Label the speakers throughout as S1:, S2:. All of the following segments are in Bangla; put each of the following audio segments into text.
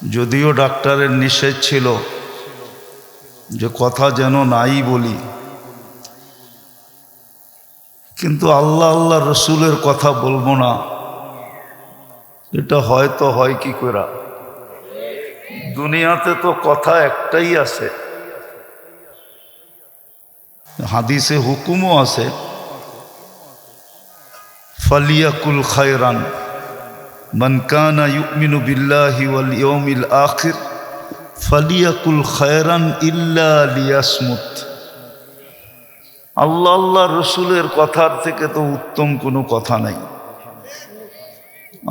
S1: যদিও ডাক্তারের নিষেধ ছিল যে কথা যেন নাই বলি, কিন্তু আল্লাহ আল্লাহ রসুলের কথা বলবো না, এটা হয়তো হয় কি করে? দুনিয়াতে তো কথা একটাই আছে, হাদিসে হুকুমও আছে, ফালিয়াকুল খায়রান মান কানা ইউমিনু বিল্লাহি ওয়াল ইয়াউমিল আখির ফালিয়াকুল খায়রান ইল্লা লিয়াসমুত। আল্লাহ আল্লাহ রসুলের কথার থেকে তো উত্তম কোনো কথা নাই।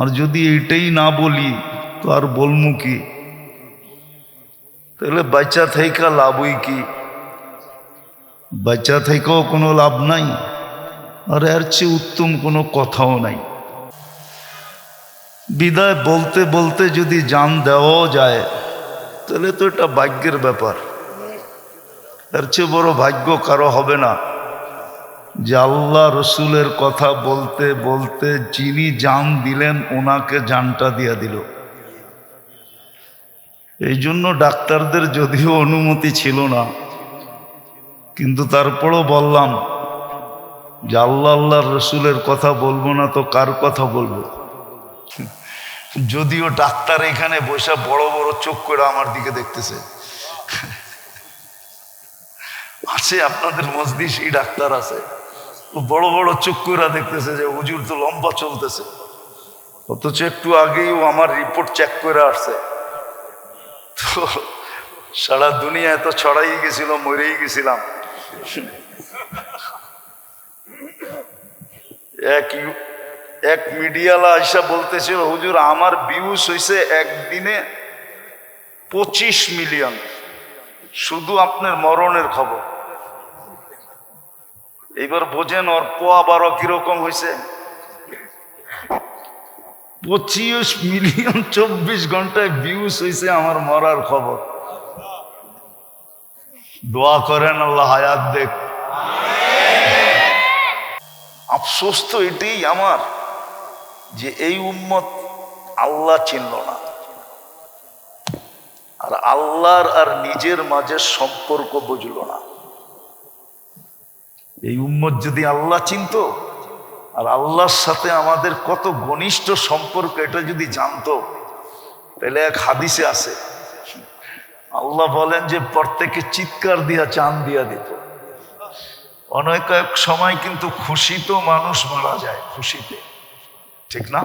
S1: আর যদি এটাই না বলি তো আর বলমু কি? তাহলে বাচ্চা থেকে লাভই কি? বাচ্চা থেকেও কোনো লাভ নাই, আর এর চেয়ে উত্তম কোনো কথাও নাই। বিদায় বলতে বলতে যদি জান দেওয়াও যায় তাহলে তো এটা ভাগ্যের ব্যাপার। এর চেয়ে বড় ভাগ্য কারো হবে না যে আল্লাহ রসুলের কথা বলতে বলতে যিনি জান দিলেন ওনাকে জানটা দিয়া দিল। এই জন্য ডাক্তারদের যদিও অনুমতি ছিল না, কিন্তু তারপরও বললাম যে আল্লাহ আল্লাহ রসুলের কথা বলবো না তো কার কথা বলবো? যদিও ডাক্তার এখানে বসে বড় বড় চোখ করে আমার দিকে দেখতেছে। আছে আপনাদের মসজিদে ডাক্তার আছে, বড় বড় চোখ করে দেখতেছে যে হুজুর তো লম্বা চলতেছে, অথচ একটু আগেই ও আমার রিপোর্ট চেক করে আসছে। তো সারা দুনিয়ায় তো ছড়াই গেছিল, মরেই গেছিলাম। এক মিডিয়ালা আইসা বলতেছিল, হুজুর আমার ভিউজ হয়েছে একদিনে 25 মিলিয়ন, শুধু আপনার মরণের খবর। এইবার বোঝেন ওর পোয়া 12 কিরকম হয়েছে। 25 মিলিয়ন 24 ঘন্টায় ভিউজ হয়েছে আমার মরার খবর। দোয়া করেন আল্লাহ হায়াত দেখ। আফসোস তো এটাই আমার যে এই উম্মত আল্লাহ চিনল না, আর আল্লাহর আর নিজের মাঝে সম্পর্ক বুঝল না। এই উম্মত যদি আল্লাহ চিনতো আর আল্লাহর সাথে আমাদের কত ঘনিষ্ঠ সম্পর্ক এটা যদি জানতো, তাহলে এক হাদিসে আছে আল্লাহ বলেন যে প্রত্যেকে চিৎকার দিয়া চান দিয়া দিত। অনেক এক সময় কিন্তু খুশিতে মানুষ মারা যায়, খুশিতে, ঠিক না?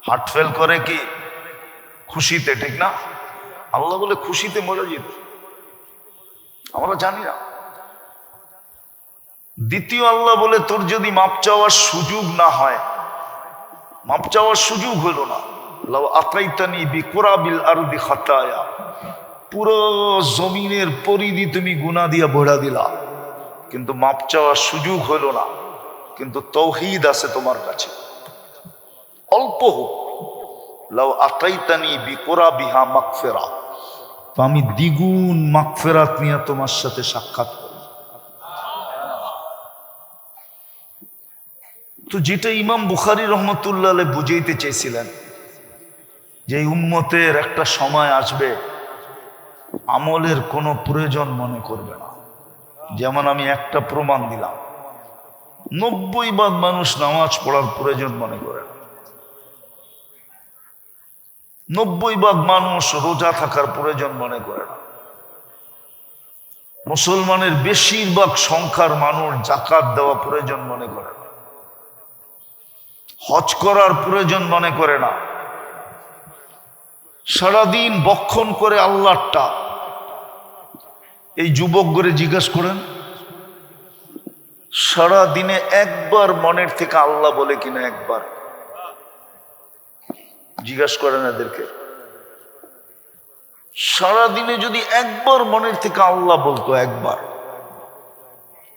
S1: হার্ট ফেল করে কি খুশিতে, ঠিক না? আল্লাহ বলে খুশিতে মরে যেত, আমরা জানি না। দ্বিতীয় আল্লাহ বলে তোর যদি মাপ চাওয়ার সুযোগ না হয়, মাপ চাওয়ার সুযোগ হলো না, লাউ আতাইতানি বিকুরাবিল আরদি খাতায়া, পুরো জমিনের পরিধি তুমি গুনাহ দিয়া ভরা দিলা, কিন্তু মাপ চাওয়ার সুযোগ হলো না। কিন্তু তৌহিদ আছে তোমার কাছে, অল্প হোক, লাউ আতাইতানি বিকুরাবিহা মাগফিরা, তো আমি দ্বিগুণ মাগফিরাত নিয়ে তোমার সাথে সাক্ষাৎ করব। তো যেটা ইমাম বুখারী রহমতুল্লাহ আলাইহি বুঝাইতে চেয়েছিলেন যে এই উম্মতের একটা সময় আসবে আমলের কোনো প্রয়োজন মনে করবে না। যেমন আমি একটা প্রমাণ দিলাম, 90% মানুষ নামাজ পড়ার প্রয়োজন মনে করে না, 90% মানুষ রোজা থাকার প্রয়োজন মনে করে না, মুসলমানের বেশিরভাগ সংখ্যার মানুষ যাকাত দেওয়া প্রয়োজন মনে করে না, হজ করার প্রয়োজন মনে করে না, সারাদিন বক্ষণ করে আল্লাহটা। এই যুবক করে জিজ্ঞাসা করেন সারা দিনে একবার মনের থেকে আল্লাহ বলে কিনা, একবার জিজ্ঞাসা করেন এদেরকে। সারা দিনে যদি একবার মনের থেকে আল্লাহ বলতো, একবার।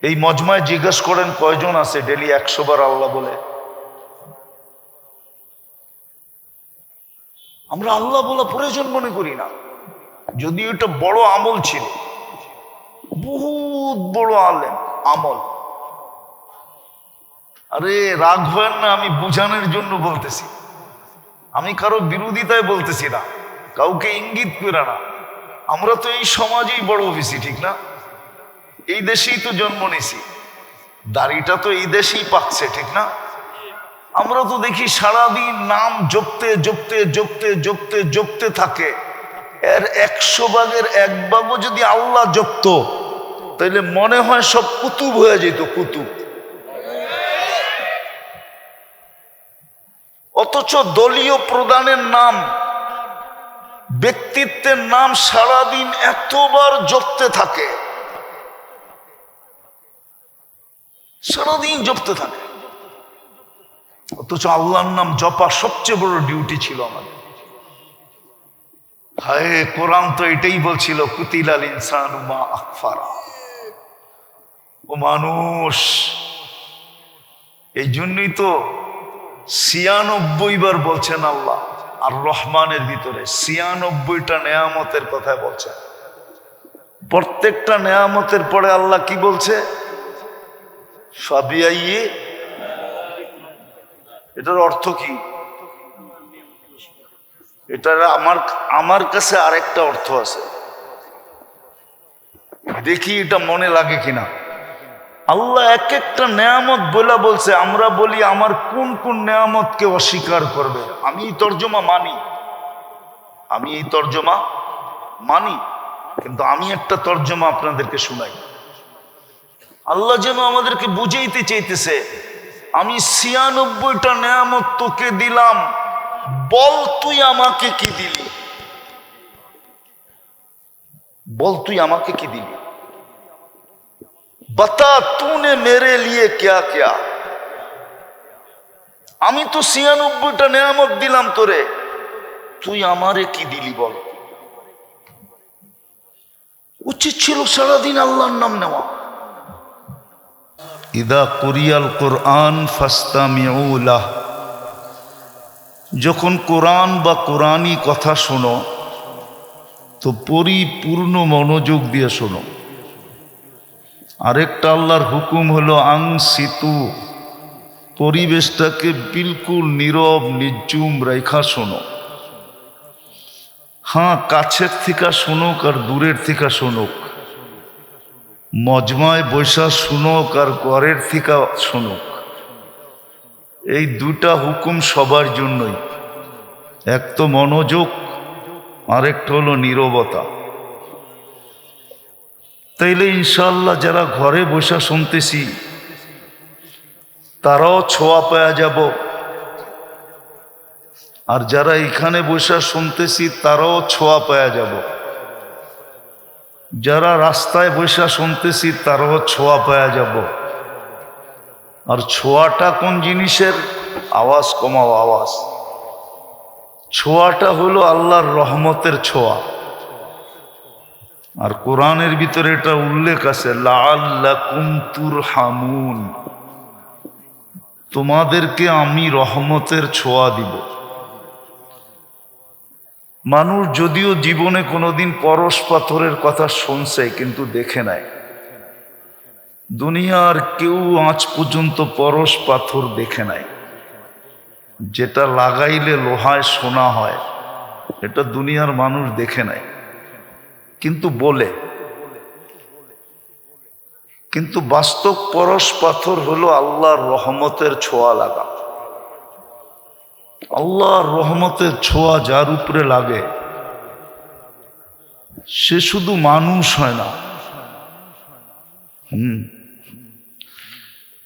S1: এই মজমায় জিজ্ঞাসা করেন কয়জন আছে ডেলি 100 বার আল্লাহ বলে? আমরা আল্লাহ বলা প্রয়োজন মনে করি না, যদি এটা বড় আমল ছিল, বহুত বড় আমল। আরে রাগ হয় না, আমি বুঝানোর জন্য বলতেছি, আমি কারো বিরোধিতায় বলতেছি না, কাউকে ইঙ্গিত করে না। আমরা তো এই সমাজেই বড় হয়েছি, ঠিক না? এই দেশেই তো জন্ম নিছি, দাড়িটা তো এই দেশেই পাকছে, ঠিক না? আমরা তো দেখি সারাদিন নাম জপতে জপতে জপতে জপতে জপতে থাকে। এর 100 ভাগের 1 ভাগও যদি আল্লাহ জপত, তাইলে মনে হয় সব কুতুব হয়ে যেত, কুতুব। অথচ দলীয় প্রধানের নাম, ব্যক্তিত্বের নাম সারাদিন এতবার জপতে থাকে, সারাদিন জপতে থাকে। অথচ আল্লাহর নাম জপা সবচেয়ে বড় ডিউটি ছিল আমাদের। হায়, কোরআন তো এটাই বলছিল, কুতিলাল ইনসানু মা আকফারা। ও মানুষ, এই জন্যই তো 96 বার বলছেন আল্লাহ আর রহমানের ভিতরে 96টা নেয়ামতের কথা বলছেন। প্রত্যেকটা নেয়ামতের পরে আল্লাহ কি বলছে? ফাবিআইয়ি, এটার অর্থ কি? এটার আমার কাছে আরেকটা অর্থ আছে, দেখি এটা মনে লাগে কিনা। আল্লাহ এক একটা নেয়ামত বলছে, আমরা বলি আমার কোন কোন নেয়ামতকে অস্বীকার করবে। আমি এই তর্জমা মানি, কিন্তু আমি একটা তর্জমা আপনাদেরকে শুনাই। আল্লাহ যেন আমাদেরকে বুঝাইতে চাইতেছে, আমি 96টা নেয়ামত তোকে দিলাম, বল তুই আমাকে কি দিলি, বল তুই আমাকে কি দিলি, बता तूने मेरे लिए क्या क्या। আমি তো 96টা নেয়ামত দিলাম তোরে, তুই আমারে কি দিলি বল। উচিত ছিল সারাদিন আল্লাহর নাম নেওয়া। ইদা কুরিয়াল কুরআন ফাস্তামিউ লাহ, যখন কোরআন বা কোরআনী কথা শোনো তো পরিপূর্ণ মনোযোগ দিয়ে শোনো। আরেকটা আল্লাহর হুকুম হলো আংসিতু, পরিবেশটাকে বিলকুল নীরব নির্জুম রেখা শোনো। হ্যাঁ, কাছের থেকে শুনুক আর দূরের থেকে শুনুক, মজমায় বৈশা শুনুক আর ঘরের থেকে শুনুক, এই দুটা হুকুম সবার জন্যই। এক তো মনোযোগ, আরেকটা হলো নীরবতা। তাইলে ইনশাআল্লাহ যারা ঘরে বসে শুনতেছি তারাও ছোঁয়া পাওয়া যাব, আর যারা এখানে বসে শুনতেছি তারাও ছোঁয়া পাওয়া যাব। যারা রাস্তায় বসে শুনতেছি তারাও ছোঁয়া পাওয়া যাব। আর ছোঁয়াটা কোন জিনিসের? আওয়াজ কমাও, আওয়াজ। ছোঁয়াটা হলো আল্লাহর রহমতের ছোঁয়া। আর কোরআনের ভিতরে এটা উল্লেখ আছে, লাআল্লাকুম তুরহামুন, তোমাদেরকে আমি রহমতের ছোঁয়া দিব। মানুষ যদিও জীবনে কোনোদিন পরশ পাথরের কথা শুনছে কিন্তু দেখে নাই। দুনিয়ার কেউ আজ পর্যন্ত পরশ পাথর দেখে নাই। যেটা লাগাইলে লোহায় সোনা হয়, এটা দুনিয়ার মানুষ দেখে নাই, কিন্তু বলে। কিন্তু বাস্তব পরশ পাথর হলো আল্লাহর রহমতের ছোঁয়া লাগা। আল্লাহর রহমতের ছোঁয়া যার উপরে লাগে সে শুধু মানুষ হয় না,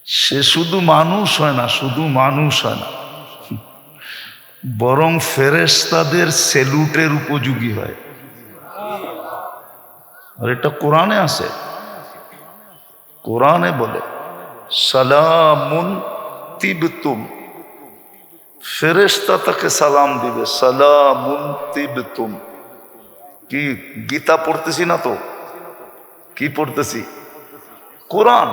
S1: সে শুধু মানুষ হয় না, শুধু মানুষ হয় না, বরং ফেরেশতাদের সেলুটের উপযোগী হয়। আর এটা কোরআনে আছে, কোরআনে বলে সালামুন তিবতুম, ফেরেশতা তাকে সালাম দিবে, সালামুন তিবতুম। কি গীতা পড়তেছি না তো? কি পড়তেছি? কোরআন।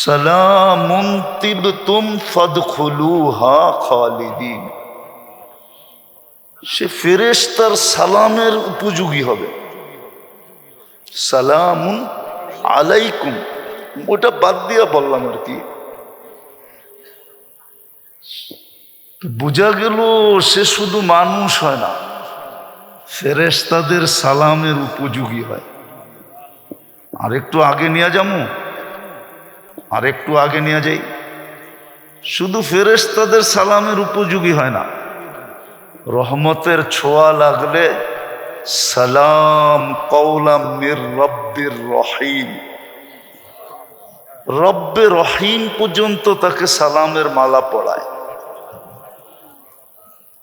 S1: সালামুন তিবতুম ফাদখুলুহা খালিদিন, সে ফেরেশতার সালামের উপযোগী হবে। সালামুন আলাইকুম, ওটা বাদ দিয়া বললাম আর কি। বোঝা গেল সে শুধু মানুষ হয় না, ফেরেশতাদের সালামের উপযোগী হয়। আর একটু আগে নিয়ে যাবো, আর একটু আগে নিয়ে যাই। শুধু ফেরেশতাদের সালামের উপযোগী হয় না, রহমতের ছোঁয়া লাগলে সালাম কওলাম মির রব্বির রহিম, রব্বে রহিম পর্যন্ত তাকে সালামের মালা পড়ায়।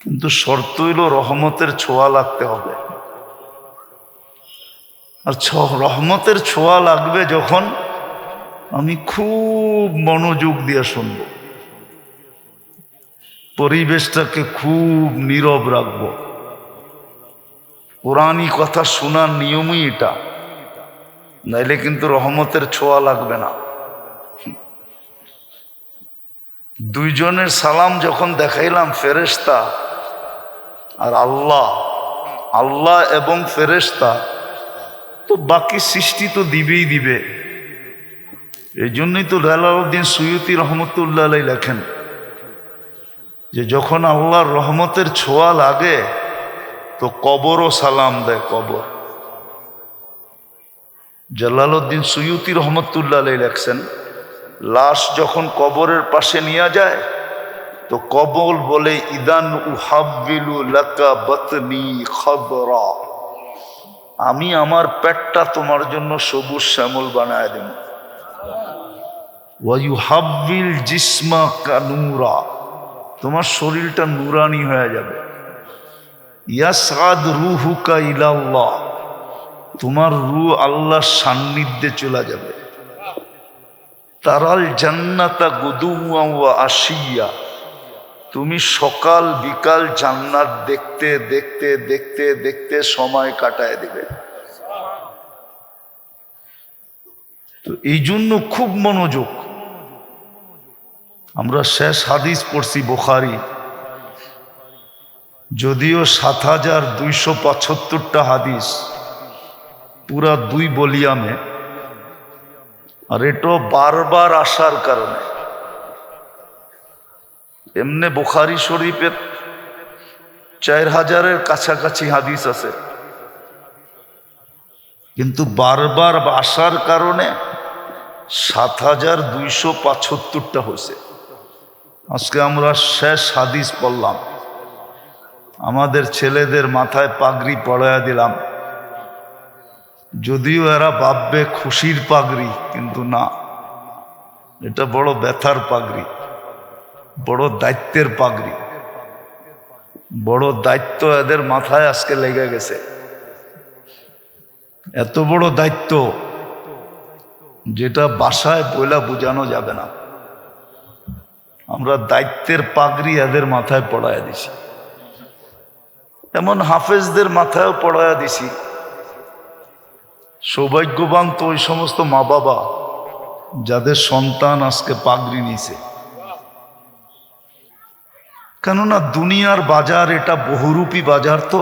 S1: কিন্তু শর্ত হইল রহমতের ছোঁয়া লাগতে হবে। আর রহমতের ছোঁয়া লাগবে যখন আমি খুব মনোযোগ দিয়ে শুনব, পরিবেশটাকে খুব নীরব রাখব। কোরআনী কথা শোনার নিয়মই এটা, নাইলে কিন্তু রহমতের ছোঁয়া লাগবে না। দুইজনের সালাম যখন দেখাইলাম, ফেরেশতা আর আল্লাহ, আল্লাহ এবং ফেরেশতা, তো বাকি সৃষ্টি তো দিবেই দিবে। এই জন্যই তো জালালউদ্দিন সুয়ুতি রহমতুল্লাহ আলাইহি লেখেন যে যখন আল্লাহর রহমতের ছোঁয়া লাগে তো কবরও সালাম দেয়। কবর, জালালউদ্দিন সুয়ুতি রহমতুল্লাহ আলাইহি লেখছেন, লাশ যখন কবরের পাশে নিয়ে যায় তো কবর বলে ইদান উহাব্বিলু লাকা বাতনি খবরা, আমি আমার পেটটা তোমার জন্য সবুজ শ্যামল বানায় দেব। ওয়া ইউহাব্বিল জিসমা কানুরা, তোমার শরীরটা নুরানি হয়ে যাবে। ইয়াসআদ রূহুকা ইলাল্লাহ, তোমার রূহ আল্লাহর সান্নিধ্যে চলে যাবে। তারাল জান্নাতা গুদুওয়া ওয়া আশিয়া, তুমি সকাল বিকাল জান্নাত দেখতে দেখতে দেখতে দেখতে সময় কাটায় দেবে। তো এই জন্য খুব মনোযোগ। আমরা শেষ হাদিস পড়ছি বুখারী, যদিও ৭,২৭৫টা হাদিস পুরা 2 ভলিউমে, আর এটা বারবার আসার কারণে। এমনি বুখারী শরীফের ৪,০০০-এর কাছাকাছি হাদিস আছে, কিন্তু বারবার আসার কারণে ৭,২৭৫টা হয়েছে। আজকে আমরা শেষ হাদিস পড়লাম, আমাদের ছেলেদের মাথায় পাগড়ি পরাইয়া দিলাম। যদিও এরা ভাববে খুশির পাগড়ি, কিন্তু না, এটা বড় ব্যথার পাগড়ি, বড় দায়িত্বের পাগড়ি। বড় দায়িত্ব এদের মাথায় আজকে লেগে গেছে। এত বড় দায়িত্ব যেটা বাসায় বইলা বোঝানো যাবে না। আমরা দায়িত্বের পাগড়ি এদের মাথায় পড়াইয়া দিছি, এমন হাফেজদের মাথায়ও পড়াইয়া দিছি। সৌভাগ্যবান তো ওই সমস্ত মা বাবা যাদের সন্তান আজকে পাগড়ি নিছে। কেননা দুনিয়ার বাজার এটা বহুরূপী বাজার। তো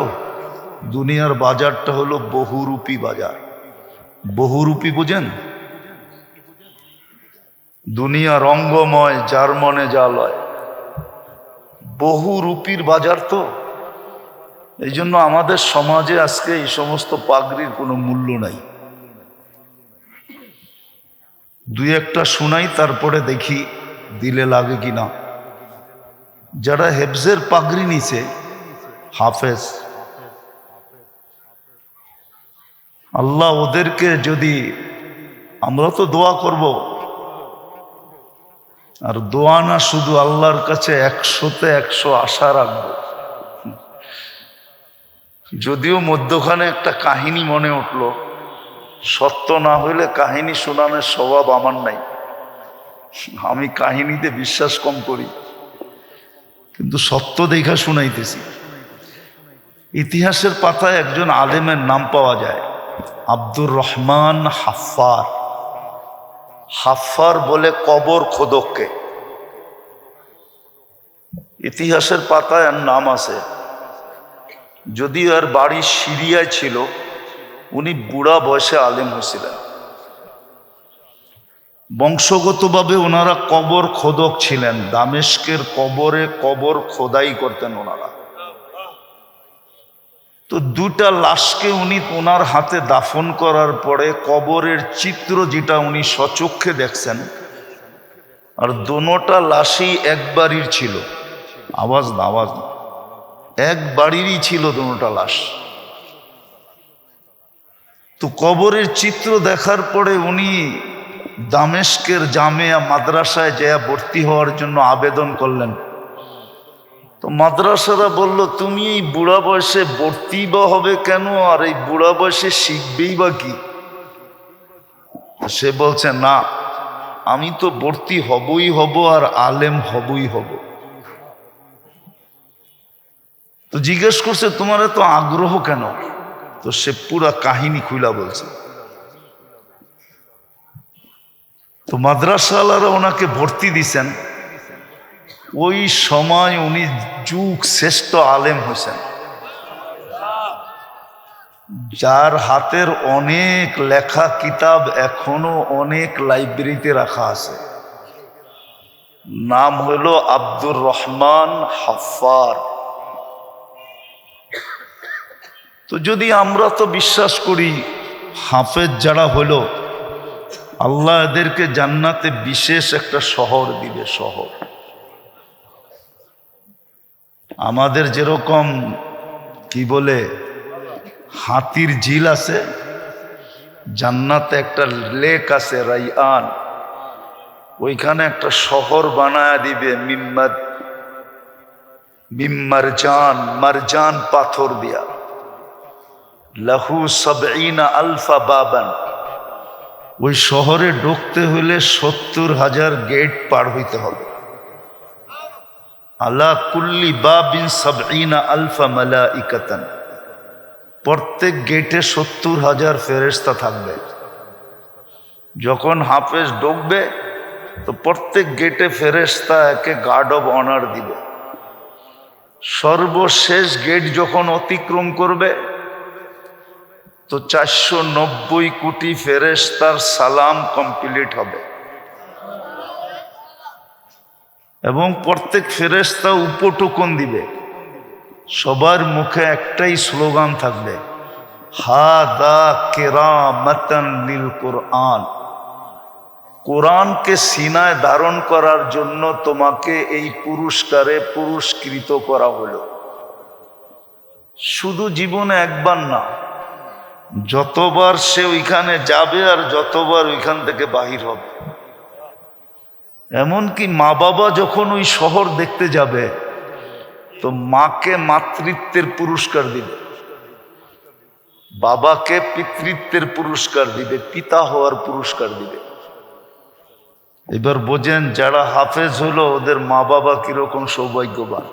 S1: দুনিয়ার বাজারটা হলো বহুরূপী বাজার। বহুরূপী বুঝেন? দুনিয়া রঙ্গময়, যার মনে যা লয়। বহুরূপীর বাজার। তো এই জন্য আমাদের সমাজে আজকে এই সমস্ত পাগড়ির কোনো মূল্য নাই। 2-একটা শুনাই, তারপরে দেখি দিলে লাগে কিনা। যারা হেফজের পাগড়ি নিছে, হাফেজ, আল্লাহ ওদেরকে যদি, আমরা তো দোয়া করব, আর দোয়া না শুধু, আল্লাহর কাছে 100-তে 100 আশা রাখবো। যদিও মধ্যখানে একটা কাহিনী মনে উঠল, সত্য না হইলে কাহিনী শোনানোর স্বভাব আমার নাই। আমি কাহিনীতে বিশ্বাস কম করি, কিন্তু সত্য দেখা শুনাইতেছি। ইতিহাসের পাতায় একজন আলেমের নাম পাওয়া যায়, আব্দুর রহমান হাফফার। হাফফার বলে কবর খোদককে। ইতিহাসের পাতায় এর নাম আছে। যদিও এর বাড়ি সিরিয়ায় ছিল, উনি বুড়া বয়সে আলেম হয়েছিলেন। বংশগতভাবে ওনারা কবর খোদক ছিলেন। দামেস্কের কবরে কবর খোদাই করতেন ওনারা। তো দুটা লাশকে উনি ওনার হাতে দাফন করার পরে কবরের চিত্র যেটা উনি স্বচক্ষে দেখছেন, আর দোনোটা লাশই এক বাড়ির ছিল। আওয়াজ না, আওয়াজ না, এক বাড়িরই ছিল দোনোটা লাশ। তো কবরের চিত্র দেখার পরে উনি দামেস্কের জামিয়া মাদ্রাসায় যেয়া ভর্তি হওয়ার জন্য আবেদন করলেন। তো মাদ্রাসারা বলল, তুমি এই বুড়া বয়সে ভর্তি বা হবে কেন, আর এই বুড়া বয়সে শিখবেই বা কি? সে বলছে, না, আমি তো ভর্তি হবই হব আর আলেম হবই হব। তো জিজ্ঞেস করছে, তোমার এত আগ্রহ কেন? তো সে পুরা কাহিনী খুলা বলছে। তো মাদ্রাসাওয়ালারা ওনাকে ভর্তি দিছেন। ওই সময় উনি যুগ শ্রেষ্ঠ আলেম হয়েছেন, যার হাতের অনেক লেখা কিতাব এখনো অনেক লাইব্রেরিতে রাখা আছে। নাম হইল আব্দুর রহমান হাফার। তো যদি আমরা তো বিশ্বাস করি হাফেজ যারা হলো, আল্লাহ এদেরকে জান্নাতে বিশেষ একটা শহর দিবে। শহর আমাদের যেরকম কি বলে হাতির ঝিল আছে, জান্নাতে একটা লেক আছে রাইয়ান, ওইখানে একটা শহর বানায় দিবে মিম্মারজান, মারজান পাথর দিয়া। লাহু ৭০ আলফা বাবান। ওই শহরে ঢুকতে হলে ৭০,০০০ গেট পার হইতে হবে। আলা কুল্লি বাবিন ৭০ আলফা মালাইকাতান। প্রত্যেক গেটে ৭০,০০০ ফেরেশতা থাকবে। যখন হাফেজ ঢুকবে তো প্রত্যেক গেটে ফেরেশতা একে গার্ড অব অনার দিবে। সর্বশেষ গেট যখন অতিক্রম করবে তো ৪৯০ কোটি ফেরেশতার সালাম কমপ্লিট হবে, এবং প্রত্যেক ফেরেশতা উপটোকন দিবে। সবার মুখে একটাই স্লোগান থাকবে, হাদা কিরামাতান লিল কুরআন। কোরআনকে সিনায় ধারণ করার জন্য তোমাকে এই পুরস্কারে পুরস্কৃত করা হলো। শুধু জীবনে একবার না, যতবার সে ওইখানে যাবে আর যতবার ওইখান থেকে বাহির হবে। এমনকি মা বাবা যখন ওই শহর দেখতে যাবে তো মাকে মাতৃত্বের পুরস্কার দিবে, বাবাকে পিতৃত্বের পুরস্কার দিবে, পিতা হওয়ার পুরস্কার দিবে। এবার বোঝেন যারা হাফেজ হলো ওদের মা বাবা কিরকম সৌভাগ্যবান।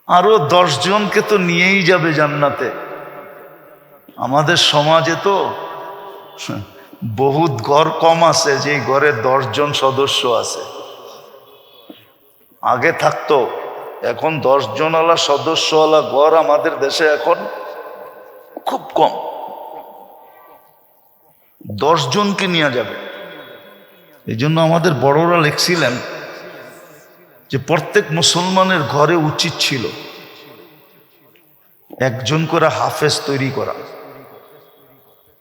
S1: আরো ১০ জনকে তো নিয়েই যাবে জান্নাতে। আমাদের সমাজে তো বহুত ঘর কম আছে যে ঘরে ১০ জন সদস্য আছে। আগে থাকতো, এখন ১০ জনওয়ালা সদস্যওয়ালা ঘর আমাদের দেশে এখন খুব কম। ১০ জনকে নিয়ে যাবে। এই জন্য আমাদের বড়রা লিখছিলেন যে প্রত্যেক মুসলমানের ঘরে উচিত ছিল একজন করে হাফেজ তৈরি করা,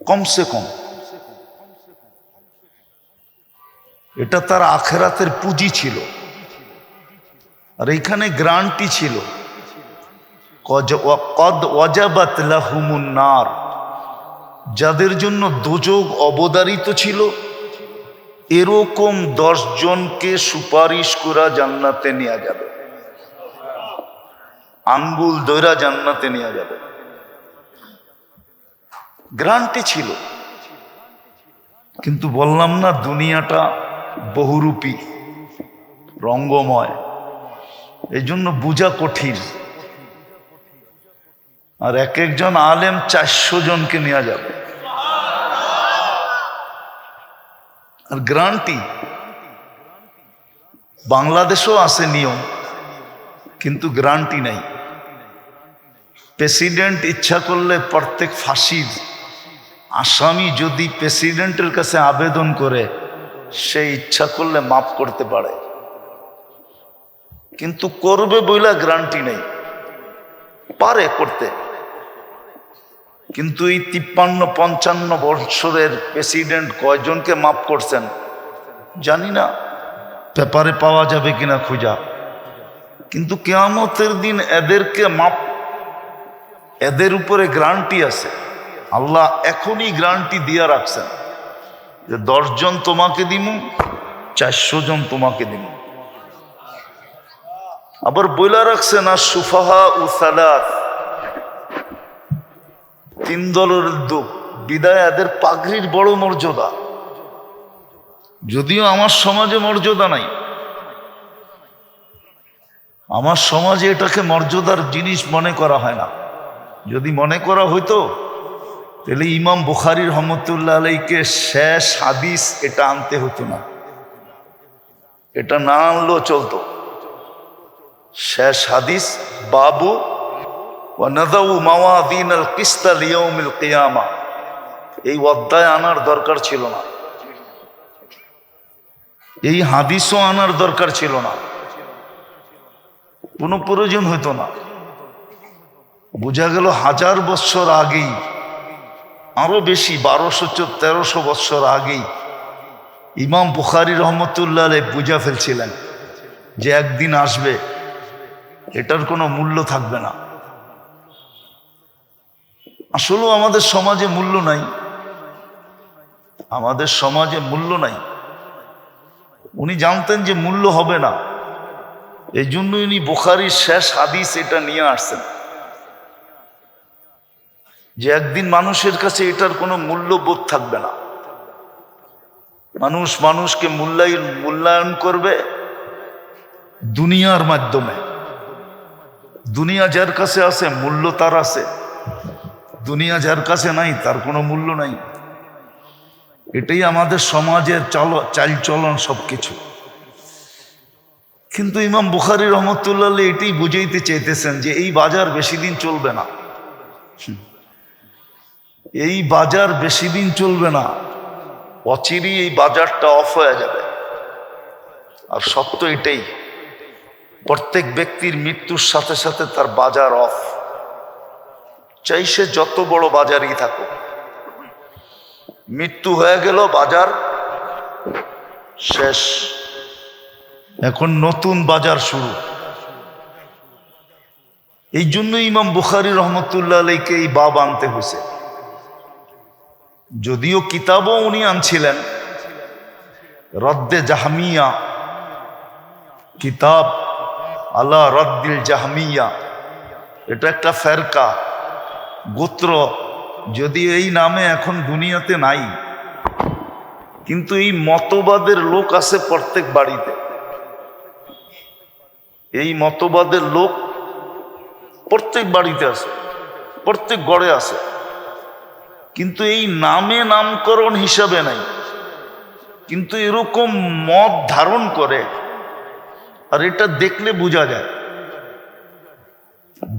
S1: কমসে কম। এটা তার আখেরাতের পুঁজি ছিল। আর এইখানে গ্রান্টি ছিল, কদ ওয়াজাবাত লাহুমুন নার, যাদের জন্য দোজখ অবধারিত ছিল, এরকম ১০ জনকে সুপারিশ করা জান্নাতে নেওয়া যাবে, আঙ্গুল ধরা জান্নাতে নেওয়া যাবে। গ্রান্টি ছিল। কিন্তু বললাম না, দুনিয়াটা বহুরূপী, রঙ্গময়, এই জন্য বোঝা কঠিন। আর এক একজন আলেম ৪০০ জনকে নেওয়া যাবে। আর গ্রান্টি বাংলাদেশেও আছে নিয়ম, কিন্তু গ্রান্টি নাই। প্রেসিডেন্ট ইচ্ছা করলে প্রত্যেক ফাঁসির আসামি যদি প্রেসিডেন্টের কাছে আবেদন করে, সে ইচ্ছা করলে মাফ করতে পারে, কিন্তু করবে বইলা গ্যারান্টি নেই। পারে করতে, কিন্তু এই 53-55 বছরের প্রেসিডেন্ট কয়জনকে মাফ করছেন জানি না, পেপারে পাওয়া যাবে কিনা খোঁজা। কিন্তু কিয়ামতের দিন এদেরকে মাফ, এদের উপরে গ্যারান্টি আছে। আল্লাহ এখনই গ্যারান্টি দিয়ে রাখছেন যে 10 জন তোমাকে দিমু, 400 জন তোমাকে দিমু। আবার বইলা রাখছেন আর সুফাহা উ সালাত, 3 দলের দুঃখ বিদায়, এদের পাগড়ির বড় মর্যাদা। যদিও আমার সমাজে মর্যাদা নাই, আমার সমাজে এটাকে মর্যাদার জিনিস মনে করা হয় না। যদি মনে করা হইতো তাহলে ইমাম বুখারী রহমতুল্লাহ আলাইকে শেষ হাদিস এটা আনতে হতো না, এটা না আনলেও চলতো। শেষ হাদিস বাবু ওয়া নাযাউ মাওয়াদিন আল কিসতা লিয়াউমিল কিয়ামা, এই অধ্যায় আনার দরকার ছিল না, এই হাদিসও আনার দরকার ছিল না, কোনো প্রয়োজন হইতো না। বোঝা গেল 1000 বছর আগেই, আরো বেশি 1200-1300 বছর আগেই ইমাম বুখারী রহমতুল্লাহ আলাইহি বুঝা ফেলছিলেন যে একদিন আসবে এটার কোনো মূল্য থাকবে না। আসলেও আমাদের সমাজে মূল্য নাই, আমাদের সমাজে মূল্য নাই। উনি জানতেন যে মূল্য হবে না, এই জন্য উনি বুখারীর শেষ হাদিস এটা নিয়ে আসছেন যে একদিন মানুষের কাছে এটার কোনো মূল্যবোধ থাকবে না। মানুষ মানুষকে মূল্যায়ন করবে দুনিয়ার মাধ্যমে। দুনিয়া যার কাছে আছে মূল্য তার আছে, দুনিয়া যার কাছে নাই তার কোনো মূল্য নাই। এটাই আমাদের সমাজের চালচলন সবকিছু। কিন্তু ইমাম বুখারী রহমতুল্লাহ আলাইহি এটাই বুঝাইতে চাইতেছেন যে এই বাজার বেশি দিন চলবে না, এই বাজার বেশি দিন চলবে না, অচিরেই এই বাজারটা অফ হয়ে যাবে। আর সত্য এটাই, প্রত্যেক ব্যক্তির মৃত্যুর সাথে সাথে তার বাজার অফ, চাই সে যত বড় বাজারই থাকুক। মৃত্যু হয়ে গেল, বাজার শেষ, এখন নতুন বাজার শুরু। এই জন্য ইমাম বুখারী রহমতুল্লাহ আলাইহিকে এই বাব আনতে হয়েছে। যদিও কিতাবও উনি আনছিলেন, রদ্দে জাহমিয়া, কিতাব আলা রদ্দিল জাহমিয়া, এটা একটা ফেরকা গোত্র, যদি এই নামে এখন দুনিয়াতে নাই, কিন্তু এই মতবাদের লোক আছে প্রত্যেক বাড়িতে, এই মতবাদের লোক প্রত্যেক বাড়িতে আছে, প্রত্যেক ঘরে আছে, কিন্তু এই নামে নামকরণ হিসাবে নাই। কিন্তু এরকম মত ধারণ করে, আর এটা দেখলে বোঝা যায়,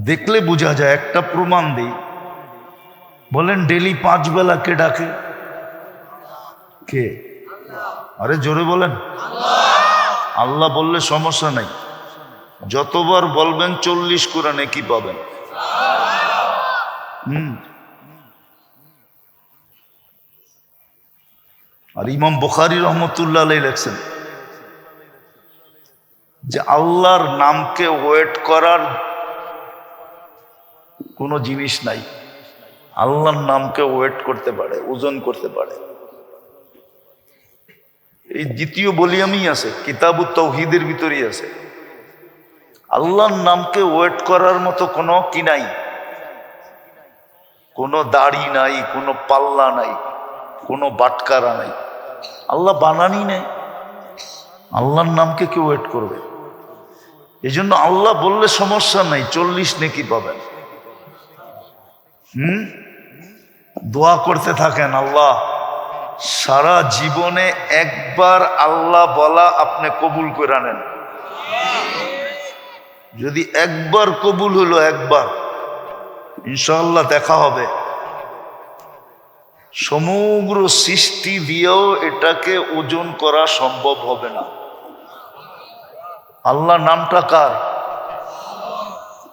S1: দেখলে বোঝা যায়। একটা প্রমাণ দিই, বলেন ডেলি 5 বেলা কে ডাকে? কে? আরে জোরে বলেন। আল্লাহ বললে সমস্যা নাই, যতবার বলবেন 40 করে নেকি পাবেন। আর ইমাম বুখারী রহমতুল্লাহ আলাইহি লেখছেন যে আল্লাহর নামকে ওয়েট করার কোনো জিনিস নাই। আল্লাহর নামকে ওয়েট করতে পারে, ওজন করতে পারে। এই দ্বিতীয় ভলিউমেই আছে, কিতাবুত তাওহীদের ভিতরেই আছে। আল্লাহর নামকে ওয়েট করার মতো কোনো কি নাই, কোনো দাড়ি নাই, কোনো পাল্লা নাই, কোনো বাটকারা নাই। আল্লাহ বানানি নেই, আল্লাহর নামকে কেউ ওয়েট করবে? এই জন্য আল্লাহ বললে সমস্যা নাই, 40 নেকি পাবেন। দোয়া করতে থাকেন, আল্লাহ সারা জীবনে একবার আল্লাহ বলা আপনি কবুল করে নেন। যদি একবার কবুল হলো, একবার, ইনশাআল্লাহ দেখা হবে। সমগ্র সৃষ্টি দিয়েও এটাকে ওজন করা সম্ভব হবে না। আল্লাহ নামটা কার?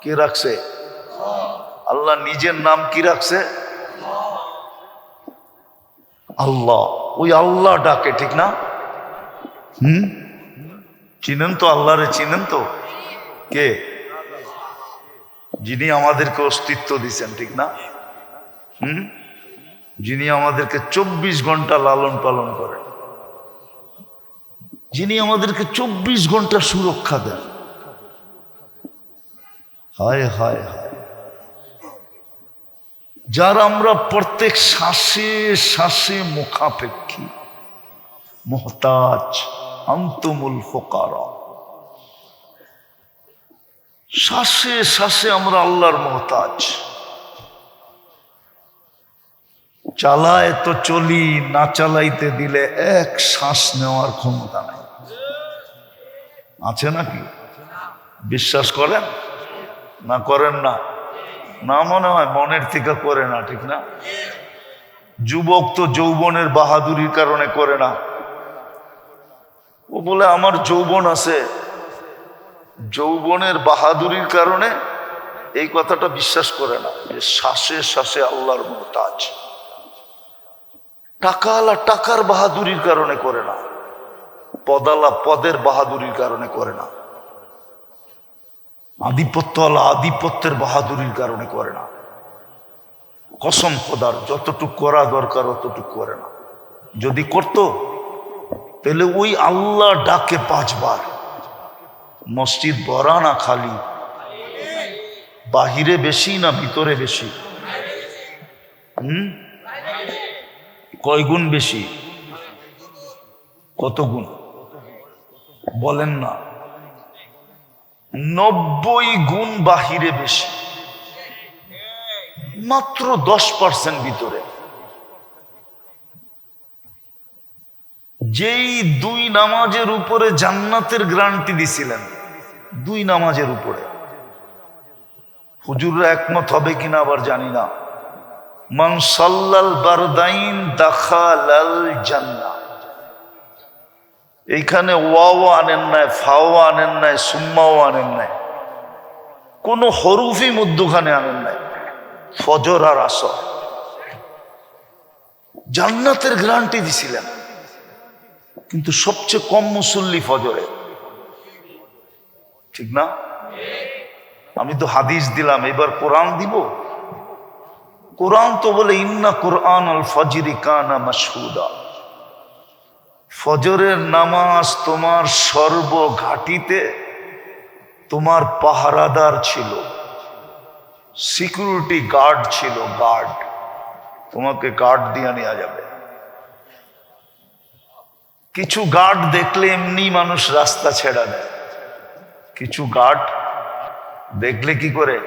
S1: কে রাখছে? আল্লাহ নিজের নাম কি রাখছে? আল্লাহ। ওই আল্লাহ ডাকে, ঠিক না? চিনেন তো আল্লাহরে? চিনেন তো? কে? যিনি আমাদেরকে অস্তিত্ব দিচ্ছেন, ঠিক না? যিনি আমাদেরকে 24 ঘন্টা লালন পালন করেন, যিনি আমাদেরকে 24 ঘন্টা সুরক্ষা দেন। হায় হায় হায়, যার আমরা প্রত্যেক শ্বাসে শ্বাসে মুখাপেক্ষী, মুহতাজ, আনতুমুল ফুকারা। শ্বাসে শ্বাসে আমরা আল্লাহর মুহতাজ। চালায় তো চলি, না চালাইতে দিলে এক শ্বাস নেওয়ার ক্ষমতা নাই। আছে নাকি? বিশ্বাস করেন না করেন না? না, মনে হয় মনের থেকে করে না, ঠিক না? যুবক তো যৌবনের বাহাদুরির কারণে করে না। ও বলে আমার যৌবন আছে, যৌবনের বাহাদুরির কারণে এই কথাটা বিশ্বাস করে না যে শ্বাসে শ্বাসে আল্লাহর মুহতাজ। টাকাওয়ালা টাকার বাহাদুরির কারণে করে না, পদালা পদের বাহাদুরির কারণে করে না, আধিপত্যওয়ালা আধিপত্যের বাহাদুরির কারণে করে না। কসম খোদার, যতটুক করা দরকার অতটুক করে না। যদি করত তাহলে ওই আল্লাহ ডাকে 5 বার। মসজিদ ভরা না খালি? বাহিরে বেশি না ভিতরে বেশি? কয় গুণ বেশি? কত গুণ বলেন না? 90 গুণ বাহিরে বেশি, মাত্র 10% ভিতরে। যেই 2 নামাজের উপরে জান্নাতের গ্যারান্টি দিছিলেন, 2 নামাজের উপরে, হুজুররা একমত হবে কিনা আবার জানি না। মান সাল্লাল বারদাইন দাখালাল জান্নাহ। এইখানে ওয়াও আনেন নাই, ফাও আনেন নাই, সুম্মাও আনেন নাই, কোন হরুফি মধ্যখানে আনেন নাই। ফজর আর আসর জান্নাতের গ্যারান্টি দিছিলেন, কিন্তু সবচেয়ে কম মুসল্লি ফজরে, ঠিক না? আমি তো হাদিস দিলাম, এবার কোরআন দিব। কোরআন তো বলে ইন্না কোরআন আল ফজরি কানা মাশহুদা। ফজরের নামাজ তোমার সর্বঘাটিতে তোমার পাহারাদার ছিল, সিকিউরিটি গার্ড ছিল, গার্ড। তোমাকে গার্ড দিয়ে নেওয়া যাবে। কিছু গার্ড দেখলে এমনি মানুষ রাস্তা ছেড়া দেয়, কিছু গার্ড দেখলে কি করে?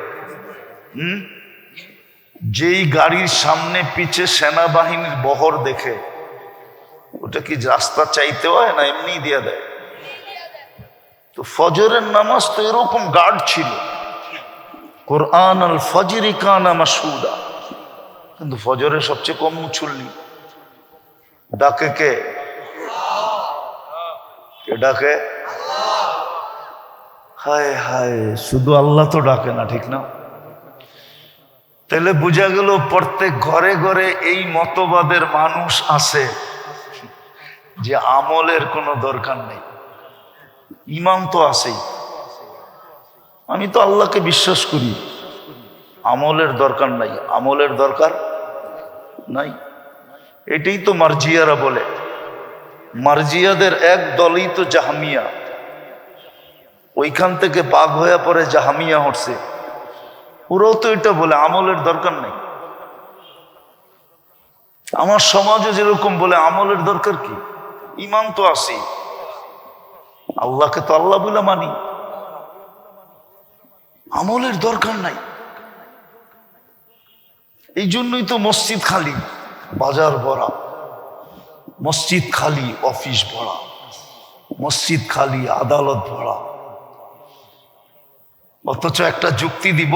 S1: যেই গাড়ির সামনে পিছে সেনাবাহিনীর বহর দেখে, ওটা কি রাস্তা চাইতে হয় না এমনি দিয়ে দেয়? তো ফজরের নামাজ তো এরকম গার্ড ছিল, কোরআন আল ফজরি কানা মাশহুদা। কিন্তু ফজরের সবচেয়ে কম মুসল্লি। ডাকে কে? কে ডাকে? হায় হায়, শুধু আল্লাহ তো ডাকে না, ঠিক না? তাহলে বোঝা গেল প্রত্যেক ঘরে ঘরে এই মতবাদের মানুষ আছে যে আমলের কোনো দরকার নেই, ইমান তো আছেই। আমি তো আল্লাহকে বিশ্বাস করি, আমলের দরকার নাই, আমলের দরকার নাই। এটাই তো মার্জিয়ারা বলে। মার্জিয়াদের এক দলই তো জাহামিয়া, ওইখান থেকে বাগ হয়ে পরে জাহামিয়া হচ্ছে। ওরাও তো এটা বলে আমলের দরকার নেই। আমার সমাজও যেরকম বলে আমলের দরকার কি, ইমান তো আছে, আল্লাহকে তো আল্লাহ বলে মানি, আমলের দরকার নাই। এই জন্যই তো মসজিদ খালি, বাজার ভরা, মসজিদ খালি, অফিস ভরা, মসজিদ খালি, আদালত ভরা। অথচ একটা যুক্তি দিব,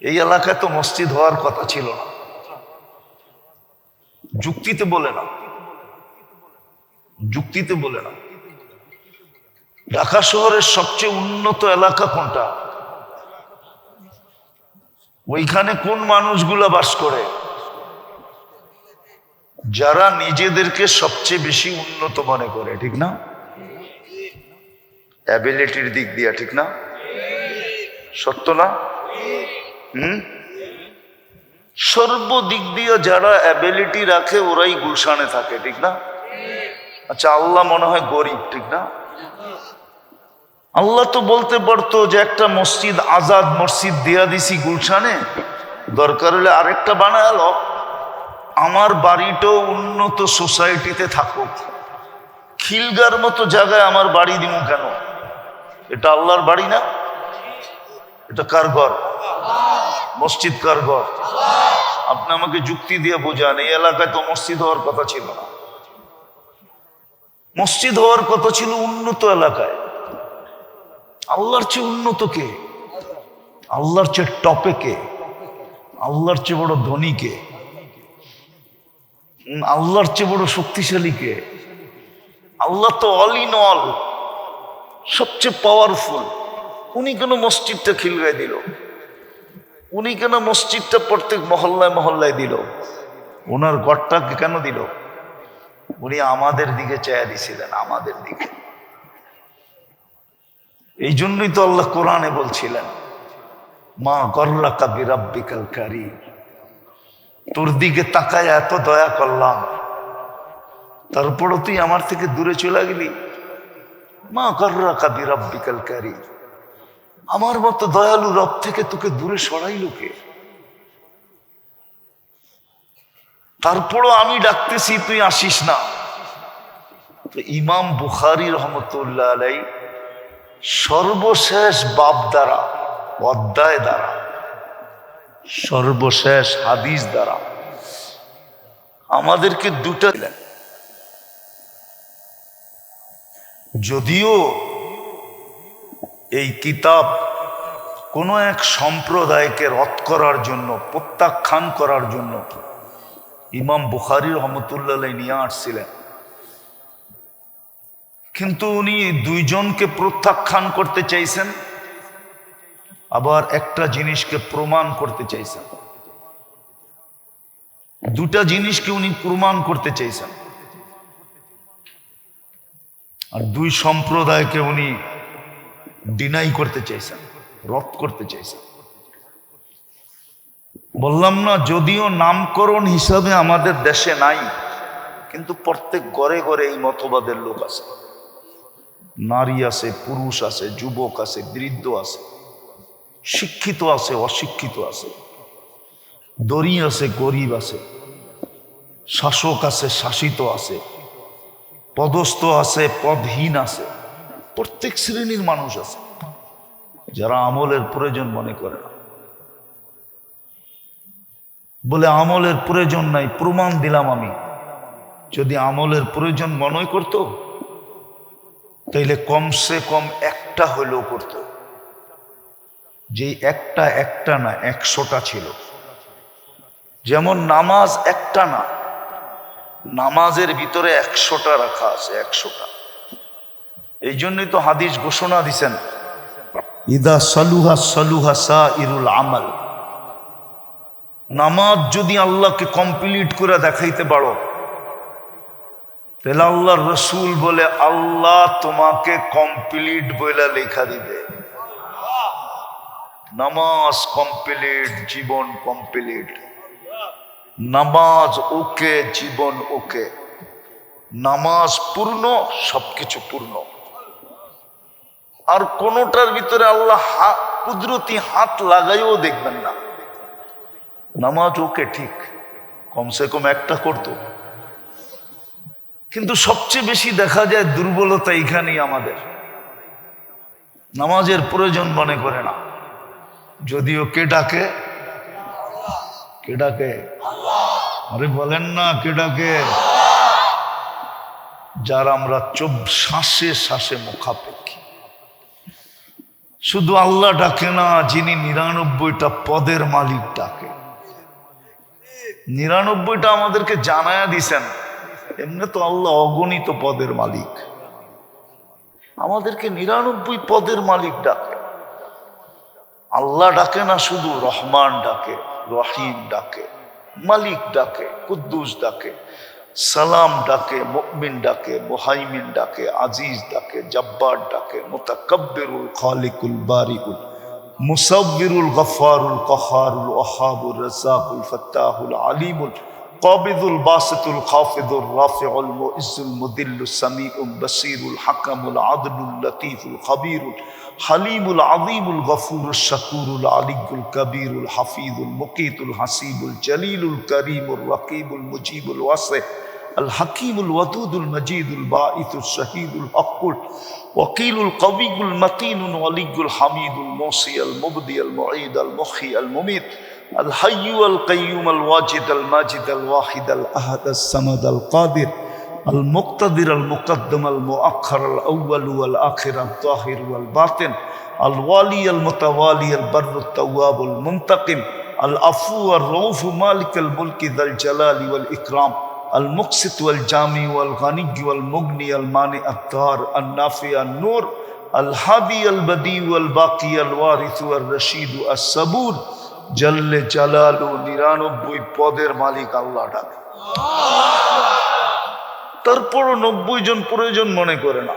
S1: এই এলাকায় তো মসজিদ হওয়ার কথা ছিল না, যুক্তিতে বলে না, যুক্তিতে বলে না। ঢাকা শহরের সবচেয়ে উন্নত এলাকা কোনটা? ওইখানে কোন মানুষগুলা বাস করে? যারা নিজেদেরকে সবচেয়ে বেশি উন্নত মনে করে, ঠিক না? অ্যাবিলিটির দিক দিয়া, ঠিক না? সত্য না? সর্বদিক দিয়ে যারা অ্যাবিলিটি রাখে ওরাই গুলশানে থাকে, ঠিক না? আচ্ছা, আল্লাহ মনে হয় গরিব, ঠিক না? আল্লাহ তো বলতে পারতো যে একটা মসজিদ, আজাদ মসজিদ দিয়া দিছি গুলশানে, দরকার হলে আরেকটা বানালো, আমার বাড়িটাও উন্নত সোসাইটিতে থাকুক। খিলগার মতো জায়গায় আমার বাড়ি দিব কেন? এটা আল্লাহর বাড়ি না? এটা কার ঘর? মসজিদ কার ঘর? আপনি আমাকে যুক্তি দিয়ে বোঝান। এই এলাকায় তো মসজিদ হওয়ার কথা ছিল না। মসজিদ হওয়ার কথা ছিল উন্নত এলাকায়। আল্লাহর চেয়ে উন্নত কে? আল্লাহর চেয়ে টপে কে? আল্লাহর চেয়ে বড় ধনী কে? আল্লাহর চেয়ে বড় শক্তিশালী কে? আল্লাহ তো অল ইন অল, সবচেয়ে পাওয়ারফুল। উনি কেন মসজিদটা খিলগায় দিল? উনি কেন মসজিদটা প্রত্যেক মহল্লায় মহল্লায় দিল? ওনার ঘরটাকে কেন দিল? উনি আমাদের দিকে চেয়ে দিছিলেন, আমাদের দিকে। এই জন্যই তো আল্লাহ কোরআনে বলছিলেন, মা গররাকা বিরাব্বিকাল কারীম, তোর দিকে তাকায় এত দয়া করলাম, তারপরও তুই আমার থেকে দূরে চলে গেলি। মা গররাকা বিরাব্বিকাল কারীম, আমার মতো দয়ালু রব থেকে তোকে দূরে সরাইল কে? তারপরও আমি ডাকতেছি, তুই আসিস না। তো ইমাম বুখারী রহমতুল্লাহ আলাইহি সর্বশেষ বাব দ্বারা, অধ্যায় দ্বারা, সর্বশেষ হাদিস দ্বারা আমাদেরকে দুটা দিলেন। যদিও এই কিতাব কোনো এক সম্প্রদায়কে রদ করার জন্য, প্রত্যাখ্যান করার জন্য ইমাম বুখারী রহমতুল্লাহ আলাইহি নিয়ে আসছিলেন, কিন্তু উনি দুইজনকে প্রত্যাখ্যান করতে চাইছেন, আবার একটা জিনিসকে প্রমাণ করতে চাইছেন। দুটা জিনিসকে উনি প্রমাণ করতে চাইছেন, আর দুই সম্প্রদায়কে উনি ডিনাই করতে চাইছেন, রদ করতে চাইছেন। বললাম না, যদিও নামকরণ হিসাবে আমাদের দেশে নাই, কিন্তু প্রত্যেক ঘরে ঘরে এই মতবাদের লোক আছে। নারী আছে, পুরুষ আছে, যুবক আছে, বৃদ্ধ আছে, শিক্ষিত আছে, অশিক্ষিত আছে, ধনী আছে, গরিব আছে, শাসক আছে, শাসিত আছে, পদস্থ আছে, পদহীন আছে, প্রত্যেক শ্রেণীর মানুষ আছে যারা আমলের প্রয়োজন মনে করে না। বলে আমলের প্রয়োজন নাই, প্রমাণ দিলাম আমি। যদি আমলের প্রয়োজন মনে করত, তাইলে কমসে কম একটা হলেও করত। যে একটা না, 100টা ছিল। যেমন নামাজ একটা না, নামাজের ভিতরে 100টা রাখা আছে, 100টা। এই জন্যই তো হাদিস ঘোষণা দিছেন, ইদা সালুহা সালুহা সাইরুল আমাল। নামাজ যদি আল্লাহকে কমপ্লিট করে দেখাইতে পারো, তাহলে আল্লাহর রসুল বলে আল্লাহ তোমাকে কমপ্লিট বলে লেখা দিবে। নামাজ কমপ্লিট, জীবন কমপ্লিট। নামাজ ওকে, জীবন ওকে। নামাজ পূর্ণ, সবকিছু পূর্ণ। আর কোনোটার ভিতরে আল্লাহ কুদরতি হাত লাগাইও দেখবেন না। নামাজ ওকে, ঠিক, কমসে কম একটা করতো। কিন্তু সবচেয়ে বেশি দেখা যায় দুর্বলতা এখানেই আমাদের, নামাজের প্রয়োজন মনে করে না। যদিও কে ডাকে? কে ডাকে? আরে বলেন না, কে ডাকে? যার আমরা শ্বাসে শ্বাসে মুখাপেক্ষী। শুধু আল্লাহ ডাকে না, যিনি 99টা পদের মালিক ডাকে। 99টা আমাদেরকে জানায়া দিছেন। এমনি তো আল্লাহ অগণিত পদের মালিক, আমাদেরকে 99 পদের মালিক ডাকে। আল্লাহ ডাকে না, শুধু রহমান ডাকে, রহিম ডাকে, মালিক ডাকে, কুদ্দুস ডাকে, সালাম ডাকে, মুমিন ডাকে, মুহাইমিন ডাকে, আজিজ ডাকে, জব্বার ডাকে, মুতাকাব্বিরুল খালিকুল বারিউল মুসাব্বিরুল গফফারুল কহারুল ওয়াহাবুর রাজ্জাকুল ফাত্তাহুল আলিমুল কাবিদুল বাসিতুল খাফিদুর রাফিউল মুইজ্জুল মুদিল্লুস সামিউল বাসীরুল হাকামুল আদলুল লতীফুল খবীরুল হালিমুল আযীমুল গফুরুশ শাকুরুল আলিয়্যুল কবীরুল হাফিজুল মুকীতুল হাসিবুল জলিলুল করিমুর রকিবুল মুজিবুল ওয়াসি আল হাকিমুল ওয়াদুদুল মজিদুল বাঈসুল শহীদুল হকুল ওয়াকিলুল কবিয়ুল মতিনুল ওয়ালিয়ুল হামিদুল মুসি আল মুবদি আল মুঈদ আল মুখী আল মুমীত আল হাইয়্যু আল কাইয়্যুম আল ওয়াজিদ আল মাজিদ আল ওয়াহিদ আল আহাদ আস সামাদ আল কাদির আল মুক্তাদির আল মুকদ্দম আল মুআখ্খার আল আউয়াল ওয়াল আখির আল তাহির ওয়াল বাতিন আল ওয়ালি আল মুতাওয়ালি আল বাররুত তাওয়াব আল মুনতাকিম আল আফু আর রউফ মালিক আল মুলকি যাল জালালি ওয়াল ইকরাম المقسط والجامع والغني والمغني المانع الدار النافع النور الهادي البديع والباقي الوارث والرشيد الصبور جل جلاله 99 পদের মালিক আল্লাহ ডাকে। তারপরও 90 জন প্রয়োজন মনে করে না,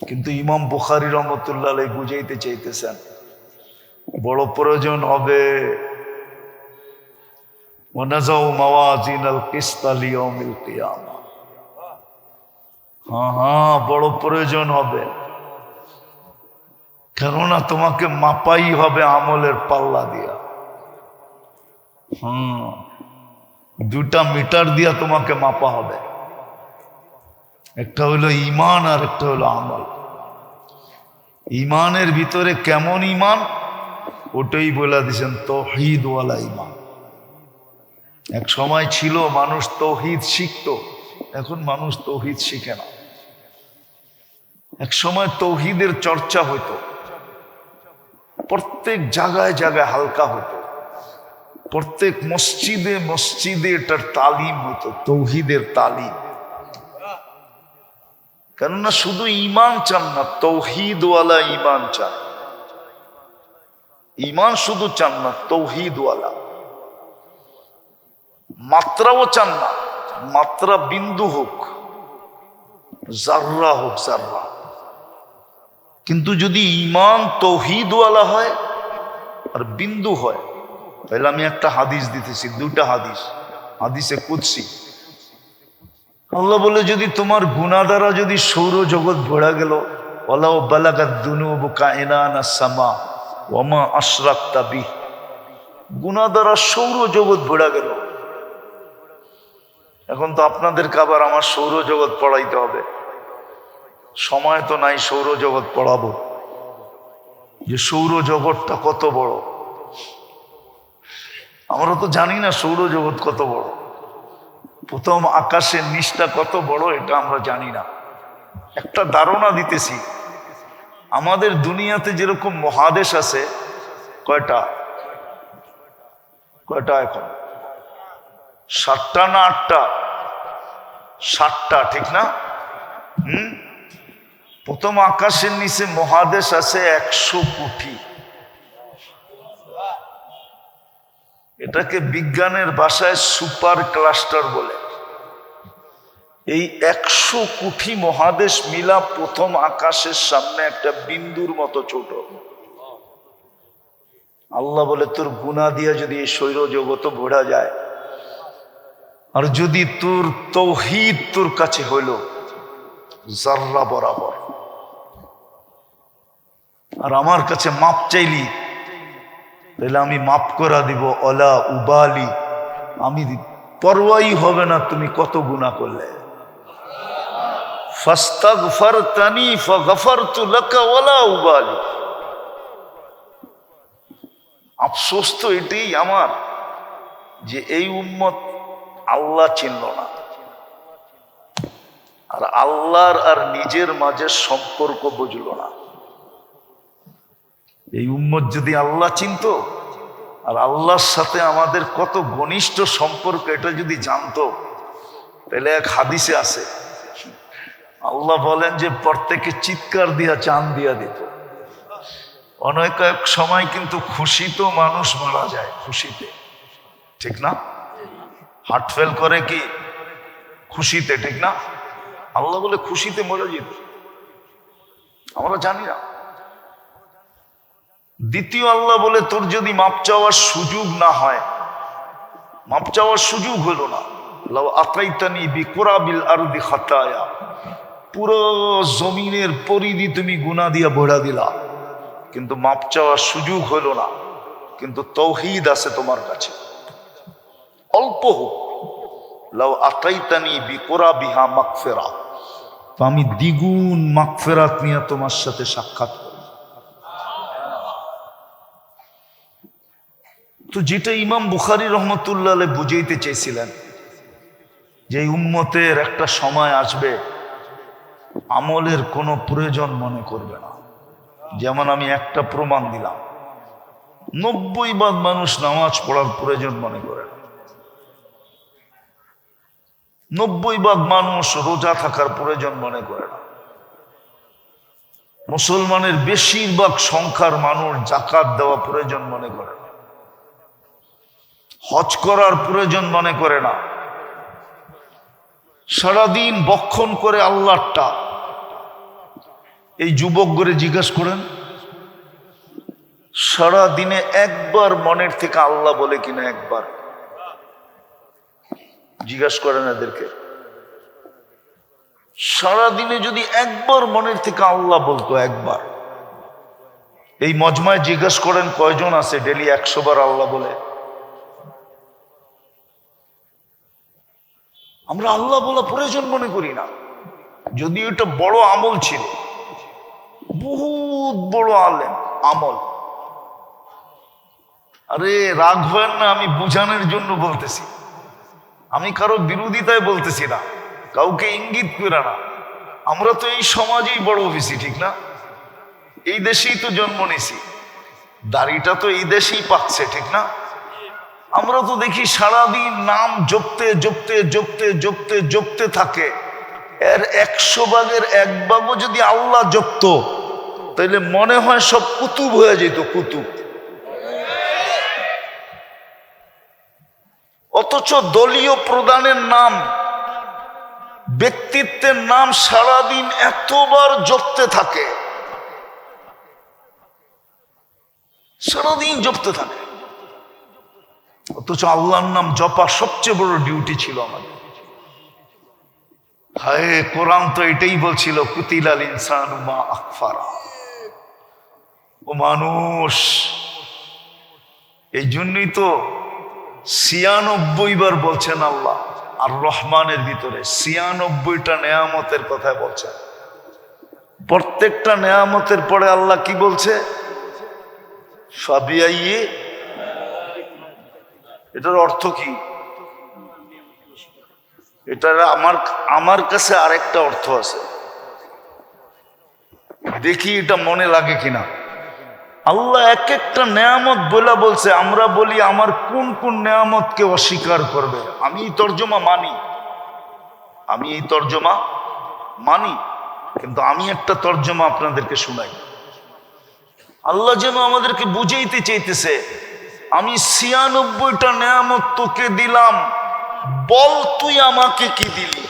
S1: কিন্তু ইমাম বুখারী রহমতুল্লাহ আলাইহি বুঝাইতে চাইতেছেন বড় প্রয়োজন হবে। ওয়ানাযাউ মাওয়াজিনাল কিসতা লিয়াউমিল কিয়ামা, হ্যাঁ বড় প্রয়োজন হবে, কেননা তোমাকে মাপাই হবে আমলের পাল্লা দিয়া। দুটা মিটার দিয়া তোমাকে মাপা হবে, একটা হলো ঈমান আর একটা হলো আমল। ঈমানের ভিতরে কেমন ঈমান ওটাই বলে দিয়েছেন, তাওহীদ ওয়ালা ঈমান। এক সময় ছিল মানুষ তাওহীদ শিখত, এখন মানুষ তাওহীদ শিখে না। এক সময় তাওহীদের চর্চা হতো, প্রত্যেক জায়গায় জায়গায় হালকা হতো, প্রত্যেক মসজিদে মসজিদে এটার তালিম হতো, তাওহীদের তালিম। কেননা শুধু ঈমান চান না, তাওহীদ ওয়ালা ঈমান চান। ঈমান শুধু চান না, তাওহীদ ওয়ালা। মাত্রাও চান না, মাত্রা বিন্দু হোক, জাররা হোক, জাররা। কিন্তু যদি ঈমান তাওহীদ ওয়ালা হয় আর বিন্দু হয়, তাহলে আমি একটা হাদিস দিতেছি, দুটা হাদিস, হাদিসে কুদসি। আল্লাহ বলে, যদি তোমার গুনাহ দ্বারা যদি সৌরজগৎ ভরা গেল, ওয়ালাউ বালাগাত দুনুবুকা ইনানাস সামা ওয়া মা আশরাকতা বিহি, গুনাহ দ্বারা সৌরজগৎ ভরা গেল। এখন তো আপনাদেরকে আবার আমার সৌরজগৎ পড়াইতে হবে, সময় তো নাই সৌরজগৎ পড়াবো, যে সৌরজগৎটা কত বড়। আমরা তো জানি না সৌরজগৎ কত বড়, প্রথম আকাশের নিচটা কত বড় এটা আমরা জানি না। একটা ধারণা দিতেছি, আমাদের দুনিয়াতে যেরকম মহাদেশ আছে, কয়টা কয়টা এখন 7টা না 8টা? 7টা, ঠিক না? প্রথম আকাশের নিচে মহাদেশ আছে 100 কোটি। এটাকে বিজ্ঞানের ভাষায় সুপার ক্লাস্টার বলে। এই 100 কোটি মহাদেশ মিলা প্রথম আকাশের সামনে একটা বিন্দুর মতো ছোট। আল্লাহ বলে, তোর গুনাহ দিয়া যদি এই সৌরজগৎ ভরা যায়, আর যদি তোর তাওহীদ তোর কাছে হইল জাররা বরাবর, আর আমার কাছে মাপ চাইলি, তাহলে আমি মাপ করা দিব। অলা উবালি, আমি পরোয়াই হবে না তুমি কত গুনাহ করলে। ফাস্তাগফারতানি ফাগফারতু লাকা ওয়ালা উবালি। আফসোস তো এটাই আমার, যে এই উম্মত আল্লাহ চিনল না, আর আল্লাহর আর নিজের মাঝে সম্পর্ক বুঝল না। এই উম্মত যদি আল্লাহ চিনতো আর আল্লাহর সাথে আমাদের কত ঘনিষ্ঠ সম্পর্ক এটা যদি জানতো, তাহলে এক হাদিসে আছে, আল্লাহ বলেন যে প্রত্যেকে চিৎকার দিয়া চাঁদ দিয়া দিত, অনেক এক সময় কিন্তু খুশিতেও মানুষ মারা যায়, খুশিতে, ঠিক না? হার্ট ফেল করে কি খুশিতে, ঠিক না? আল্লাহ বলে খুশিতে মরে যেত, আমরা জানি না। দ্বিতীয় আল্লাহ বলে তোর যদি মাপ চাওয়ার সুযোগ না হয়, মাপ চাওয়ার সুযোগ হলো না, লাউ আতাইতানি বিকুরাবিল আরদি খাতায়া, পুরো জমিনের পরিধি তুমি গুনাহ দিয়া ভরা দিলা, কিন্তু মাপ চাওয়ার সুযোগ হলো না। কিন্তু তৌহিদ আছে তোমার কাছে, অল্প হোক, লাউ আতাইতানি বিকুরাবিহা মাগফিরা, তো আমি দ্বিগুণ মাগফিরাত নিয়ে তোমার সাথে সাক্ষাৎ করব। তো যেটা ইমাম বুখারী রহমতুল্লাহ আলাইহি বুঝাইতে চেয়েছিলেন, যে উম্মতের একটা সময় আসবে আমলের কোনো প্রয়োজন মনে করবে না। যেমন আমি একটা প্রমাণ দিলাম, 90% মানুষ নামাজ পড়ার প্রয়োজন মনে করে না, 90% মানুষ রোজা থাকার প্রয়োজন মনে করে না, মুসলমানের বেশিরভাগ সংখ্যার মানুষ যাকাত দেওয়া প্রয়োজন মনে করে না, হজ করার প্রয়োজন মনে করে না, সারাদিন বক্ষণ করে আল্লাহটা। এই যুবক করে জিজ্ঞাসা করেন, সারা দিনে একবার মনের থেকে আল্লাহ বলে কিনা? একবার জিজ্ঞাসা করেন এদেরকে, সারা দিনে যদি একবার মনের থেকে আল্লাহ বলতো, একবার। এই মজমায় জিজ্ঞাসা করেন কয়জন আছে ডেলি 100 বার আল্লাহ বলে? আমরা আল্লাহ বলা প্রয়োজন মনে করি না, যদি এটা বড় আমল ছিল, বহুত বড় আমল। আরে রাগ হয় না, আমি বুঝানোর জন্য বলতেছি, আমি কারো বিরোধিতায় বলতেছি না, কাউকে ইঙ্গিত করে না। আমরা তো এই সমাজেই বড় হয়েছি, ঠিক না? এই দেশেই তো জন্ম নিছি, দাড়িটা তো এই দেশেই পাকছে, ঠিক না? আমরা তো দেখি সারাদিন নাম জপতে জপতে জপতে জপতে জপতে থাকে, এর 100 ভাগের 1 ভাগও যদি আল্লাহ জপতো, তাহলে মনে হয় সব কুতুব হয়ে যেত, কুতুব। অথচ দলীয় প্রধানের নাম, ব্যক্তিত্বের নাম সারাদিন এতবার জপতে থাকে, সারাদিন জপতে থাকে, অথচ আল্লাহর নাম জপা সবচেয়ে বড় ডিউটি ছিল আমাদের। হায়, কোরআন তো এটাই বলছিল, কুতিলাল ইনসানু মা আকফারা। ও মানুষ, এই জন্যই তো 96 বার বলছেন আল্লাহ আর রহমানের ভিতরে 96টা নেয়ামতের কথা বলছেন। প্রত্যেকটা নেয়ামতের পরে আল্লাহ কি বলছে? ফাবিআইয়ি, এটার অর্থ কি? এটার আমার কাছে আরেকটা অর্থ আছে, দেখি এটা মনে লাগে কিনা। আল্লাহ এক একটা নেয়ামত বলে বলছে, আমরা বলি আমার কোন কোন নেয়ামতকে অস্বীকার করবে। আমি এই তর্জমা মানি, কিন্তু আমি একটা তর্জমা আপনাদেরকে শোনাই। আল্লাহ যেন আমাদেরকে বুঝাইতে চাইতেছে, আমি 96টা নেয়ামত তোকে দিলাম, বল তুই আমাকে কি দিলি,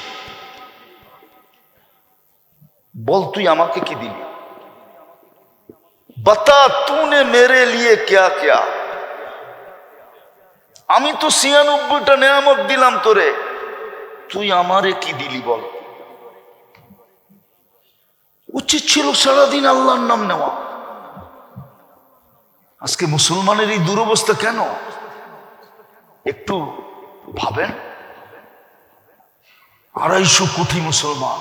S1: বল তুই আমাকে কি দিলি, बता तूने मेरे लिए क्या क्या। আমি তো 96টা নেয়ামত দিলাম তোরে, তুই আমারে কি দিলি বল। উচিত ছিল সারাদিন আল্লাহর নাম নেওয়া। আজকে মুসলমানের এই দুরবস্থা কেন? একটু ভাবেন, 250 কোটি মুসলমান,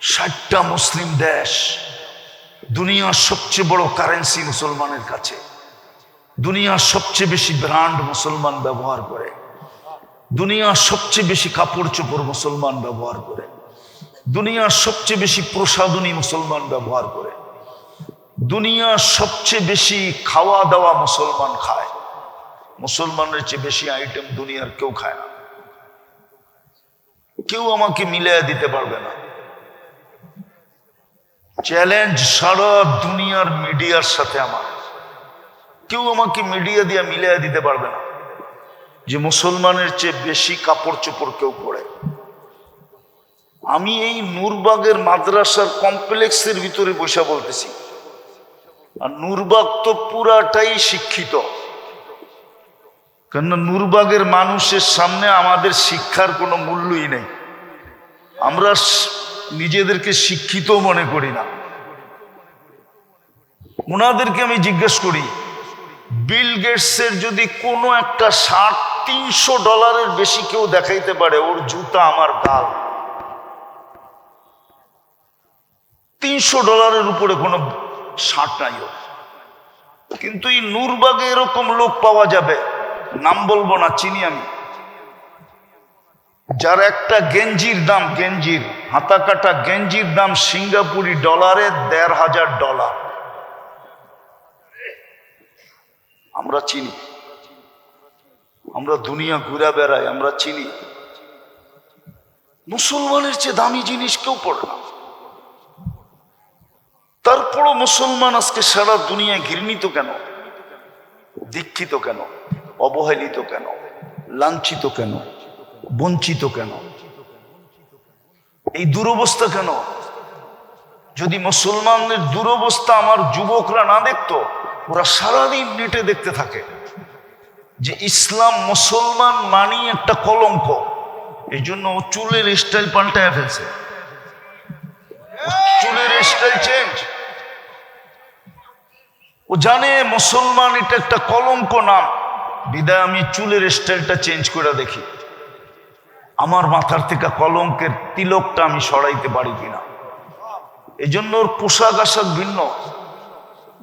S1: 60টা মুসলিম দেশ, দুনিয়ার সবচেয়ে বড় কারেন্সি মুসলমানের কাছে, দুনিয়ার সবচেয়ে বেশি ব্র্যান্ড মুসলমান ব্যবহার করে, দুনিয়ার সবচেয়ে বেশি কাপড় চোপড় মুসলমান ব্যবহার করে, দুনিয়ার সবচেয়ে বেশি প্রসাধনী মুসলমান ব্যবহার করে, দুনিয়ার সবচেয়ে বেশি খাওয়া দাওয়া মুসলমান খায়। মুসলমানের চেয়ে বেশি আইটেম দুনিয়ার কেউ খায় না, কেউ আমাকে মিলিয়ে দিতে পারবে না। চ্যালেঞ্জ সারা দুনিয়ার মিডিয়ার সাথে আমার, কেউ আমাকে মিডিয়া দিয়ে মিলিয়ে দিতে পারবে না যে মুসলমানের চেয়ে বেশি কাপড় চোপড় কেউ পরে। আমি এই নূরবাগের মাদ্রাসার কমপ্লেক্সের ভিতরে বসে বলতেছি, আর নূরবাগ তো পুরাটাই শিক্ষিত, কেননা নূরবাগের মানুষের সামনে আমাদের শিক্ষার কোনো মূল্যই নেই। আমরা নিজেদেরকে শিক্ষিত মনে করি না। ওনাদেরকে আমি জিজ্ঞেস করি, বিল গেটসের যদি কোনো একটা শার্ট $300 বেশি কেউ দেখাইতে পারে, ওর জুতা আমার গাল। $300 উপরে কোনো শার্ট নাই ওর। কিন্তু এই নূরবাগে এরকম লোক পাওয়া যাবে, নাম বলবো না, চিনি আমি, যার একটা গেঞ্জির দাম, গেঞ্জির হাতা কাটা গেঞ্জির দাম সিঙ্গাপুরি ডলারে $1,500। আমরা চিনি, আমরা দুনিয়া ঘুরে বেড়াই, আমরা চিনি। মুসলমানের চেয়ে দামি জিনিস কেউ পড়ে না। তারপরও মুসলমান আজকে সারা দুনিয়ায় ঘৃণিত কেন, দীক্ষিত কেন, অবহেলিত কেন, লাঞ্ছিত কেন, বঞ্চিত কেন, এই দুরবস্থা কেন? যদি মুসলমানদের দুরবস্থা আমার যুবকরা না দেখতো, ওরা সারাদিন নেটে দেখতে থাকে যে ইসলাম মুসলমান মানি একটা কলঙ্ক। এই জন্য ও চুলের স্টাইল পাল্টায় ফেলছে, চুলের স্টাইল চেঞ্জ। ও জানে মুসলমান এটা একটা কলঙ্ক নাম, বিদায় আমি চুলের স্টাইলটা চেঞ্জ করে দেখি আমার মাথার থেকে কলঙ্কের তিলকটা আমি সরাইতে পারি কিনা। এই জন্য ওর পোশাক আশাক ভিন্ন,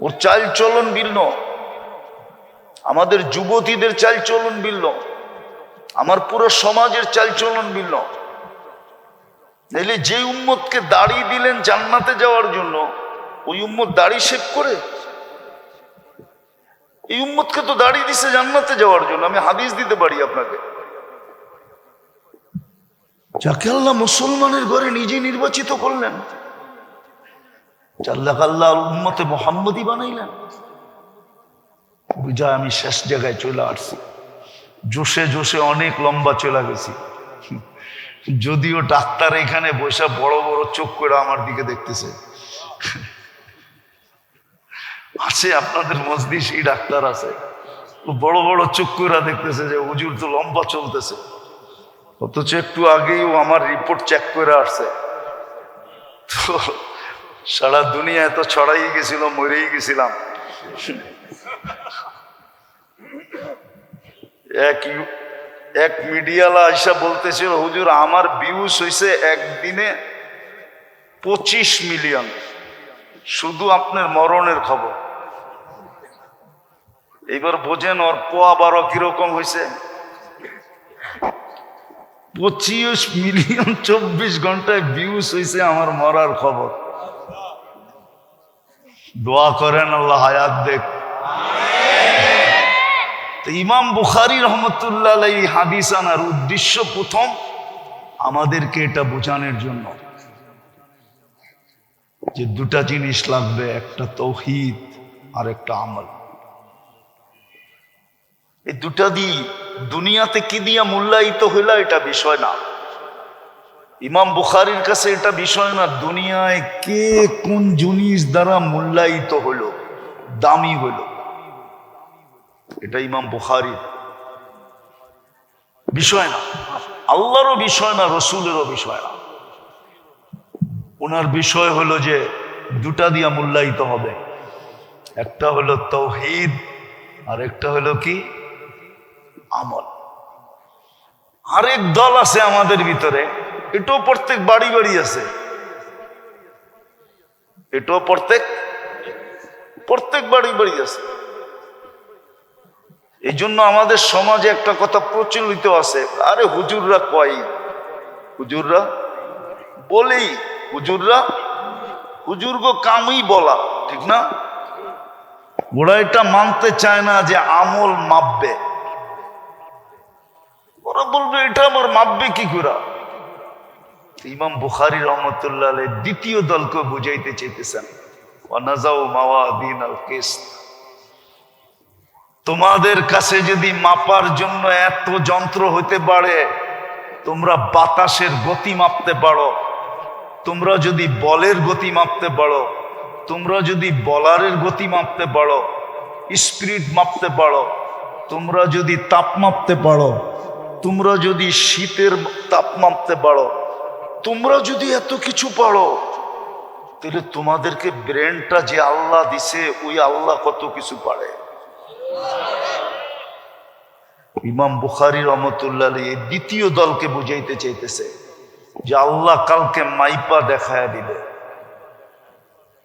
S1: ওর চাল চলন ভিন্ন, আমাদের যুবতীদের চাল চলন ভিন্ন, আমার পুরো সমাজের চাল চলন ভিন্ন। তাইলে যে উম্মতকে দাড়ি দিলেন জান্নাতে যাওয়ার জন্য, ওই উম্মত দাড়ি শেভ করে? এই উম্মতকে তো দাড়ি দিছে জান্নাতে যাওয়ার জন্য। আমি হাদিস দিতে পারি আপনাকে, যাকে আল্লাহ মুসলমানের ঘরে নিজে নির্বাচিত করলেন, আল্লাহ উম্মতে মোহাম্মদী বানাইলেন। বুঝা আমি শেষ জায়গায় চলে আসছি, জোশে জোশে অনেক লম্বা চলে গেছি। যদিও ডাক্তার এখানে বসে বড় বড় চোখ করে আমার দিকে দেখতেছে, আছে আপনাদের মজলিসে ডাক্তার আছে, বড় বড় চোখ করে দেখতেছে যে হুজুর তো লম্বা চলতেছে, অথচ একটু আগেই ও আমার রিপোর্ট চেক করে আসছে। তো সারা দুনিয়ায় তো ছড়াই গেছিল, মরেই গেছিলাম। এক মিডিয়ালা আইসা বলতেছিল, হুজুর আমার ভিউজ হয়েছে একদিনে 25 মিলিয়ন, শুধু আপনার মরণের খবর। এইবার বোঝেন ওর পোয়া 12 কিরকম হয়েছে। 25 মিলিয়ন 24 ঘন্টায় ভিউজ হয়েছে আমার মরার খবর। দোয়া করেন আল্লাহ হায়াত দেখ। তো ইমাম বুখারী রহমতুল্লাহ আলাইহি হাদিস আনার উদ্দেশ্য প্রথম আমাদেরকে এটা বোঝানোর জন্য যে দুটা জিনিস লাগবে, একটা তাওহীদ আর একটা আমল। এই দুটা দিয়ে দুনিয়াতে কি দিয়া মূল্যায়িত হইল এটা বিষয় না। ইমাম বুখারীর কাছে এটা বিষয় না দুনিয়ায় কে কোন জিনিস দ্বারা মূল্যায়িত হলো, দামি হলো, এটা ইমাম বুখারীর বিষয় না, আল্লাহরও বিষয় না, রসুলেরও বিষয় না। ওনার বিষয় হলো যে দুটা দিয়া মূল্যায়িত হবে, একটা হলো তাওহীদ আর একটা হলো কি আমল। আরেক দল আছে আমাদের ভিতরে, এটাও প্রত্যেক বাড়ি বাড়ি আছে, এটাও প্রত্যেক বাড়ি বাড়ি আছে। এই জন্য আমাদের সমাজে একটা কথা প্রচলিত আছে, আরে হুজুররা কয়, হুজুররা বলেই, হুজুরগো কামই বলা, ঠিক না? ওরা এটা মানতে চায় না যে আমল মাপবে। ওরা বলবে এটা আমার মাপবে কি করে? ইমাম বুখারী রহমতুল্লাহ আলাইহি দ্বিতীয় দলকে বুঝাইতে চাইতেছেন, ওয়ানাজাউ মাওয়াদিন আল কিসত, তোমাদের কাছে যদি মাপার জন্য এত যন্ত্র হতে পারে, তোমরা বাতাসের গতি মাপতে পারো, তোমরা যদি বলের গতি মাপতে পারো, তোমরা যদি বলারের গতি মাপতে পারো, স্পিরিট মাপতে পারো, তোমরা যদি তাপ মাপতে পারো, তোমরা যদি শীতের তাপ মাপতে পারো, তোমরা যদি এত কিছু পারো, তাহলে তোমাদেরকে ব্রেনটা যে আল্লাহ দিছে ওই আল্লাহ কত কিছু পারে। ইমাম বুখারী রহমতুল্লাহ আলাইহি দ্বিতীয় দলকে বুঝাইতে চাইতেছে যে আল্লাহ কালকে মাইপা দেখায় দিবে।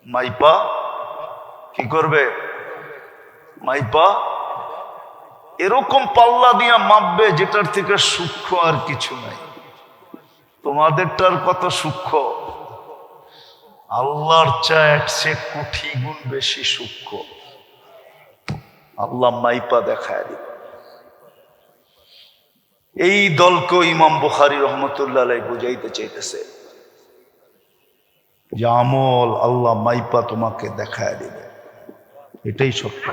S1: মাইপা কি করবে? মাইপা এরকম পাল্লা দিয়া মাপবে যেটার থেকে সূক্ষ্ম আর কিছু নাই। তোমাদেরটার কত সূক্ষ্ম, আল্লাহর চেয়ে 100 কোটি গুণ বেশি সূক্ষ্ম। আল্লাহ মাইপা দেখায় দিবে। এই দলকে ইমাম বুখারী রহমতুল্লাহ আলাইহি বুঝাইতে চাইতেছে যে আমল আল্লাহ মাইপা তোমাকে দেখায় দিবে, এটাই সত্য।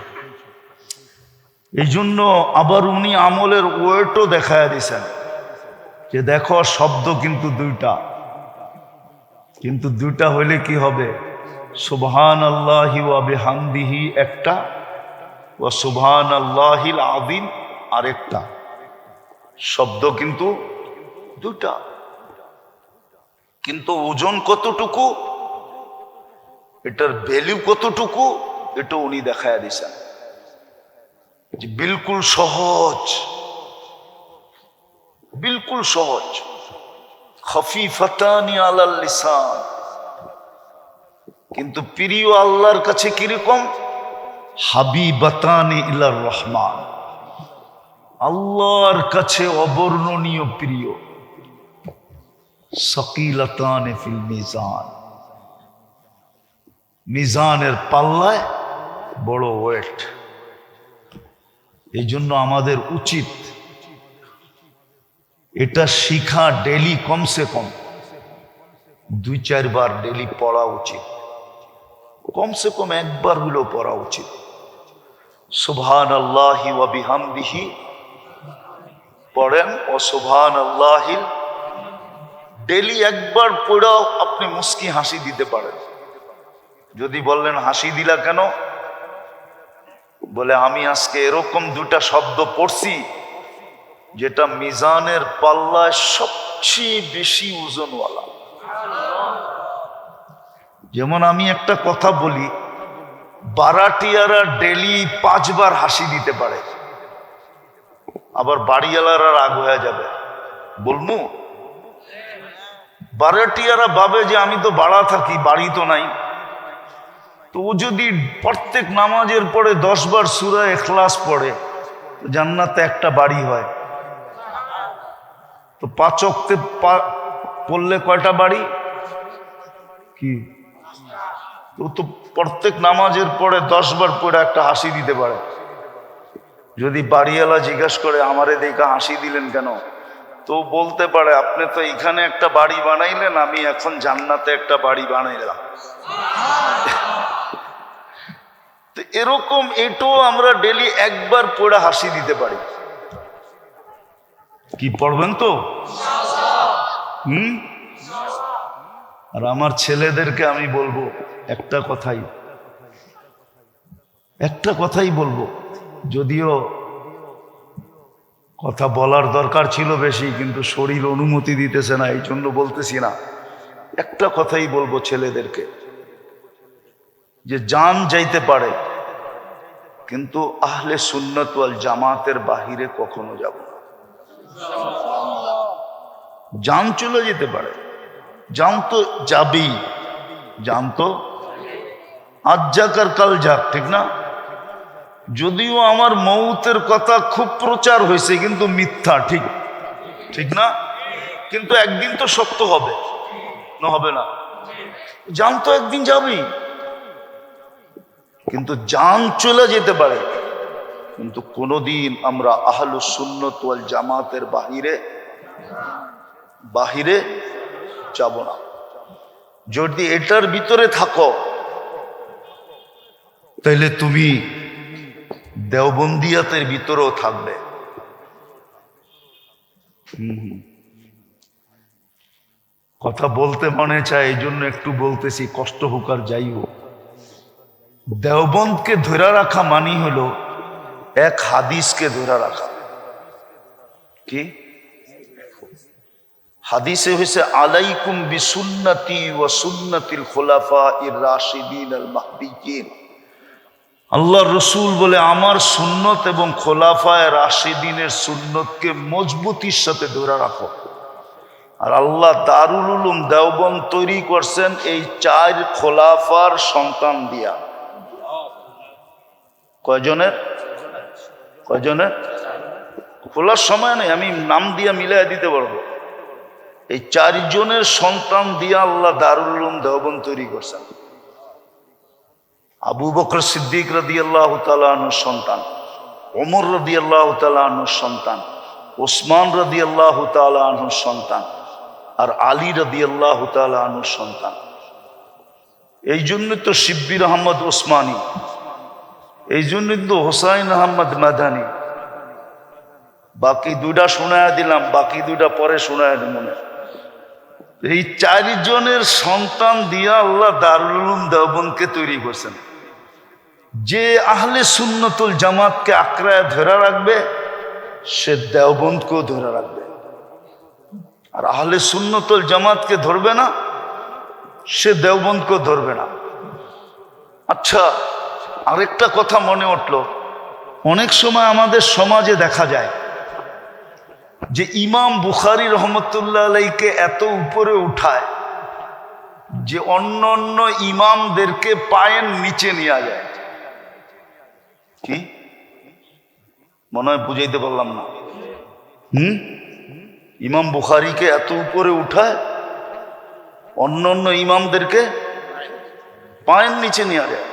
S1: এই জন্য আবার উনি আমলের ওয়েটও দেখায় দিছেন যে দেখো শব্দ কিন্তু দুইটা, কিন্তু দুইটা হইলে কি হবে? সুবহানাল্লাহি ওয়া বিহামদিহি একটা, ওয়া সুবহানাল্লাহিল আযীম আরেকটা। শব্দ কিন্তু দুটা, কিন্তু ওজন কতটুকু, এটার ভ্যালু কতটুকু, এটা উনি দেখায় দিছেন যে বিলকুল সহজ, বিলকুল সহজ। খফিফাতানি আলাল লিসান, কিন্তু প্রিয় আল্লাহর কাছে কিরকম? হাবিবাতানি ইলার রহমান, আল্লাহর কাছে অবর্ণনীয় প্রিয়। সাকিলাতানে ফিল মিজান, মিজানের পাল্লায় বড় ওয়েট। এই জন্য আমাদের উচিত এটা শিখা, ডেলি কমসে কম 2-4 বার ডেলি পড়া উচিত, কমসে কম একবার হলেও পড়া উচিত। সুবহানাল্লাহি ওয়া বিহামদিহি পড়েন, ও সুবহানাল্লাহিল, ডেলি একবার পড়াও আপনি মুস্কি হাসি দিতে পারেন। যদি বললেন হাসি দিলা কেন? বলে আমি আজকে এরকম দুটা শব্দ পড়ছি যেটা মিজানের পাল্লায় সবচেয়ে বেশি ওজনওয়ালা। যেমন আমি একটা কথা বলি, বারাটিয়ারা ডেলি 5 বার হাসি দিতে পারে, আবার বাড়িওয়ালারা রাগ হয়ে যাবে। বলমু বারাটিয়ারা ভাবে যে আমি তো বাড়া থাকি, বাড়ি তো নাই। তো ও যদি প্রত্যেক নামাজের পরে 10 বার সূরা ইখলাস পড়ে, জান্নাতে একটা বাড়ি হয়। তো 5 ওয়াক্তে পড়লে কয়টা বাড়ি? কি তো প্রত্যেক নামাজের পরে 10 বার পড়ে একটা হাসি দিতে পারে। যদি বাড়িওয়ালা জিজ্ঞাসা করে আমারে দেখা হাসি দিলেন কেন, তো বলতে পারে আপনি তো এখানে একটা বাড়ি বানাইলেন, আমি এখন জান্নাতে একটা বাড়ি বানাইলাম। তো এরকম এটাও আমরা ডেলি একবার পড়ে হাসি দিতে পারি। কি পড়বেন তো? আর আমার ছেলেদেরকে আমি বলবো একটা কথাই বলবো, যদিও কথা বলার দরকার ছিল বেশি, কিন্তু শরীর অনুমতি দিতেছে না, এই জন্য বলতেছি না। একটা কথাই বলবো ছেলেদেরকে, যে জান যাইতে পারে, কিন্তু আহলে সুন্নাত ওয়াল জামাতের বাহিরে কখনো যাব না। জান চলে যেতে পারে, জান তো যাবেই, জান তো আজ যাক আর কাল যাক, ঠিক না? যদিও আমার মৌতের কথা খুব প্রচার হয়েছে, কিন্তু মিথ্যা, ঠিক ঠিক না? কিন্তু একদিন তো সত্য হবে, না হবে না? জান তো একদিন যাবেই, কিন্তু জান চলে যেতে পারে, কিন্তু কোনোদিন আমরা আহলুস সুন্নাত ওয়াল জামাতের বাহিরে যাব না। যদি এটার ভিতরে থাকো তাহলে তুমি দেওবন্দিয়াতের ভিতরেও থাকবে। কথা বলতে মনে চায়, এই জন্য একটু বলতেছি, কষ্ট হোক আর যাই হোক। দেওবন্দকে ধরে রাখা মানি হলো এক হাদিসকে ধরে রাখা। কি হাদিসে হয়েছে, আলাইকুম বিসুন্নতি ওয়া সুন্নাতিল খুলাফাইর রাশিদিন আল মাহদিয়িন। আল্লাহর রসুল বলে, আমার সুন্নত এবং খোলাফায়ে রাশিদিনের সুন্নতকে মজবুতির সাথে ধরে রাখো। আর আল্লাহ দারুল উলুম দেওবন্দ তৈরি করছেন এই 4 খোলাফার সন্তান দিয়া। কয়জনের? খোলার সময় নেই, আমি নাম দিয়া মিলাই দিতে পারবো। এই 4 জনের সন্তান দিয়া আল্লাহ দারুল উলুম দেওবন্দ তৈরি করছেন। আবু বকর সিদ্দিক রাদিয়াল্লাহু তাআলা আনহুর সন্তান, ওমর রাদিয়াল্লাহু তাআলা আনহুর সন্তান, ওসমান রাদিয়াল্লাহু তাআলা আনহুর সন্তান, আর আলী রাদিয়াল্লাহু তাআলা আনহুর সন্তান। এই জন্য তো শিব্বির আহমদ ওসমানী, এই জন্য তো হোসাইন আহমদ মাদানী। বাকি 2টা শোনায়া দিলাম, বাকি 2টা পরে শোনায়া দিই। মনে এই 4 জনের সন্তান দিয়া আল্লাহ দারুল উলুম দেওবন্দকে তৈরি করছেন। যে আহলে সুন্নতুল জামাতকে আঁকড়ায় ধরে রাখবে সে দেওবন্দকেও ধরে রাখবে, আর আহলে সুন্নতুল জামাতকে ধরবে না সে দেওবন্দকেও ধরবে না। আচ্ছা, আরেকটা কথা মনে উঠলো, অনেক সময় আমাদের সমাজে দেখা যায় যে ইমাম বুখারী রহমতুল্লাহ আলাইকে এত উপরে উঠায় যে অন্য অন্য ইমামদেরকে পায়ের নিচে নেওয়া যায়। কি মনে হয় বুঝাইতে পারলাম না? ইমাম বুখারীকে এত উপরে উঠায় অন্য অন্য ইমামদেরকে পায়ের নিচে নেওয়া যায়।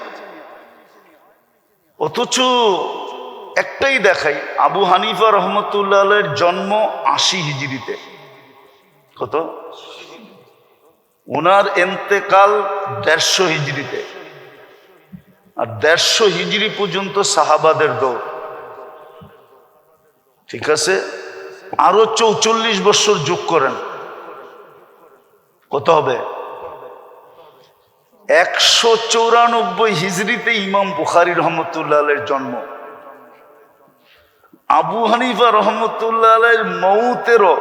S1: অথচ একটাই দেখাই, আবু হানিফা রহমতুল্লাহ আলাইহির জন্ম 80 হিজরিতে। কত? ওনার এন্তেকাল 150 হিজরিতে। আর 150 হিজরি পর্যন্ত সাহাবাদের দৌড়। ঠিক আছে, আরো 44 বছর যোগ করেন, কত হবে? 194 হিজরিতে ইমাম বুখারী রহমতুল্লাহ আলাইহির জন্ম। আবু হানিফা রহমতুল্লাহ আলাইহির মৌতেরও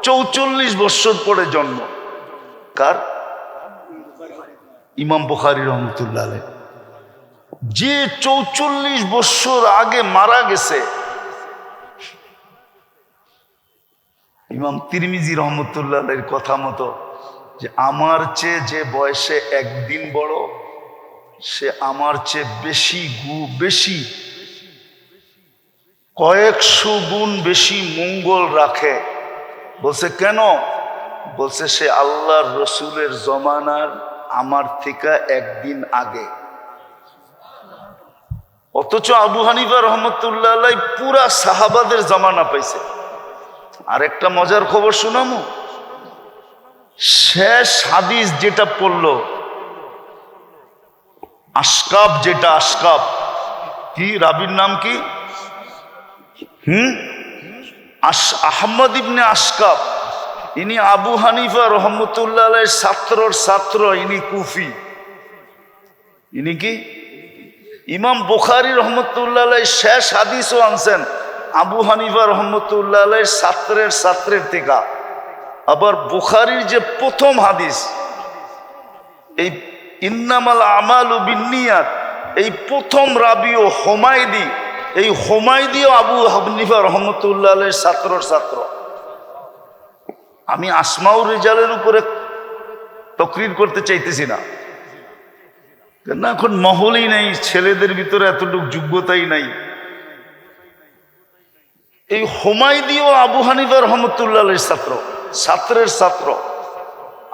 S1: 44 বছর পরে জন্ম। কার? ইমাম বুখারী রহমতুল্লাহ আলাইহ। যে 44 বছর আগে মারা গেছে, ইমাম তিরমিজি রহমতুল্লাহ আলাইহির কথা মতো, যে আমার চেয়ে যে বয়সে 1 দিন বড় সে আমার চেয়ে বেশি কয়েকশো গুণ বেশি মঙ্গল রাখে। বলছে কেন? বলছে সে আল্লাহর রসুলের জমানার আমার থেকে 1 দিন আগে। অথচ আবু হানিফা রহমতুল্লাহ আলাইহি পুরা সাহাবাদের জামানা পাইছে। আর একটা মজার খবর শোনামু, শেষ হাদিস যেটা পড়লো আশকাব, যেটা আশকাব কি রাবির নাম কি? আহমদ ইবনে আশকাব। ইনি আবু হানিফা রহমতুল্লাহ আলাইহির ছাত্র, ইনি কুফি। ইনি কি? ইমাম বুখারী রহমতুল্লাহ আলাইহির শেষ হাদিসও আনছেন আবু হানিফা রহমতুল্লাহ আলাইহির ছাত্রের থেকে। আবার বুখারীর যে প্রথম হাদিস, এই ইন্নামাল আমালু বিন্নিয়াত, এই প্রথম রাবিও হুমায়দি, এই হুমায়দিও আবু হানিফা রহমতুল্লাহ আলাইহির ছাত্র। আমি আসমাউর রিজালের উপরে তকরির করতে চাইতেছি না, কেন এখন মহলই নেই, ছেলেদের ভিতরে এতটুকু যোগ্যতাই নাই। এই হুমায়দিও আবু হানিফা রহমতুল্লাহ আলাইহির ছাত্রের ছাত্র।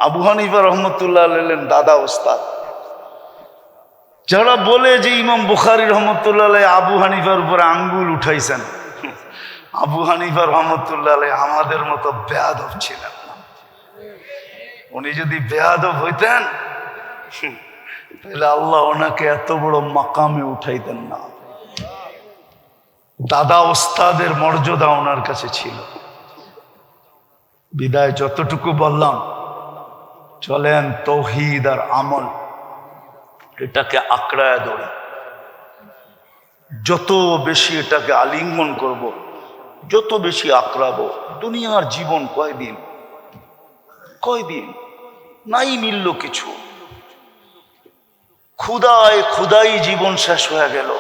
S1: আবু হানিফা রহমতুল্লাহ আলাইহির দাদা ওস্তাদ। যারা বলে যে ইমাম বুখারী রহমতুল্লাহ আলাইহি আবু হানিফার উপরে আঙ্গুল উঠাইছেন, আবু হানিফা রহমতুল্লাহ আলাইহি আমাদের মতো বেয়াদব ছিলেন না। উনি যদি বেয়াদব হইতেন তাহলে আল্লাহ ওনাকে এত বড় মাকামে উঠাইতেন না। দাদা ওস্তাদের মর্যাদা ওনার কাছে ছিল। বিদায় যতটুকু বললাম, চলেন তৌহিদ আর আমল এটাকে আঁকড়ায় ধরে যত বেশি এটাকে আলিঙ্গন করব, যত বেশি আঁকড়াবো। দুনিয়ার জীবন কয়দিন, কয়দিন নাই মিলল কিছু। ক্ষুদায় ক্ষুদাই জীবন শেষ হয়ে গেল।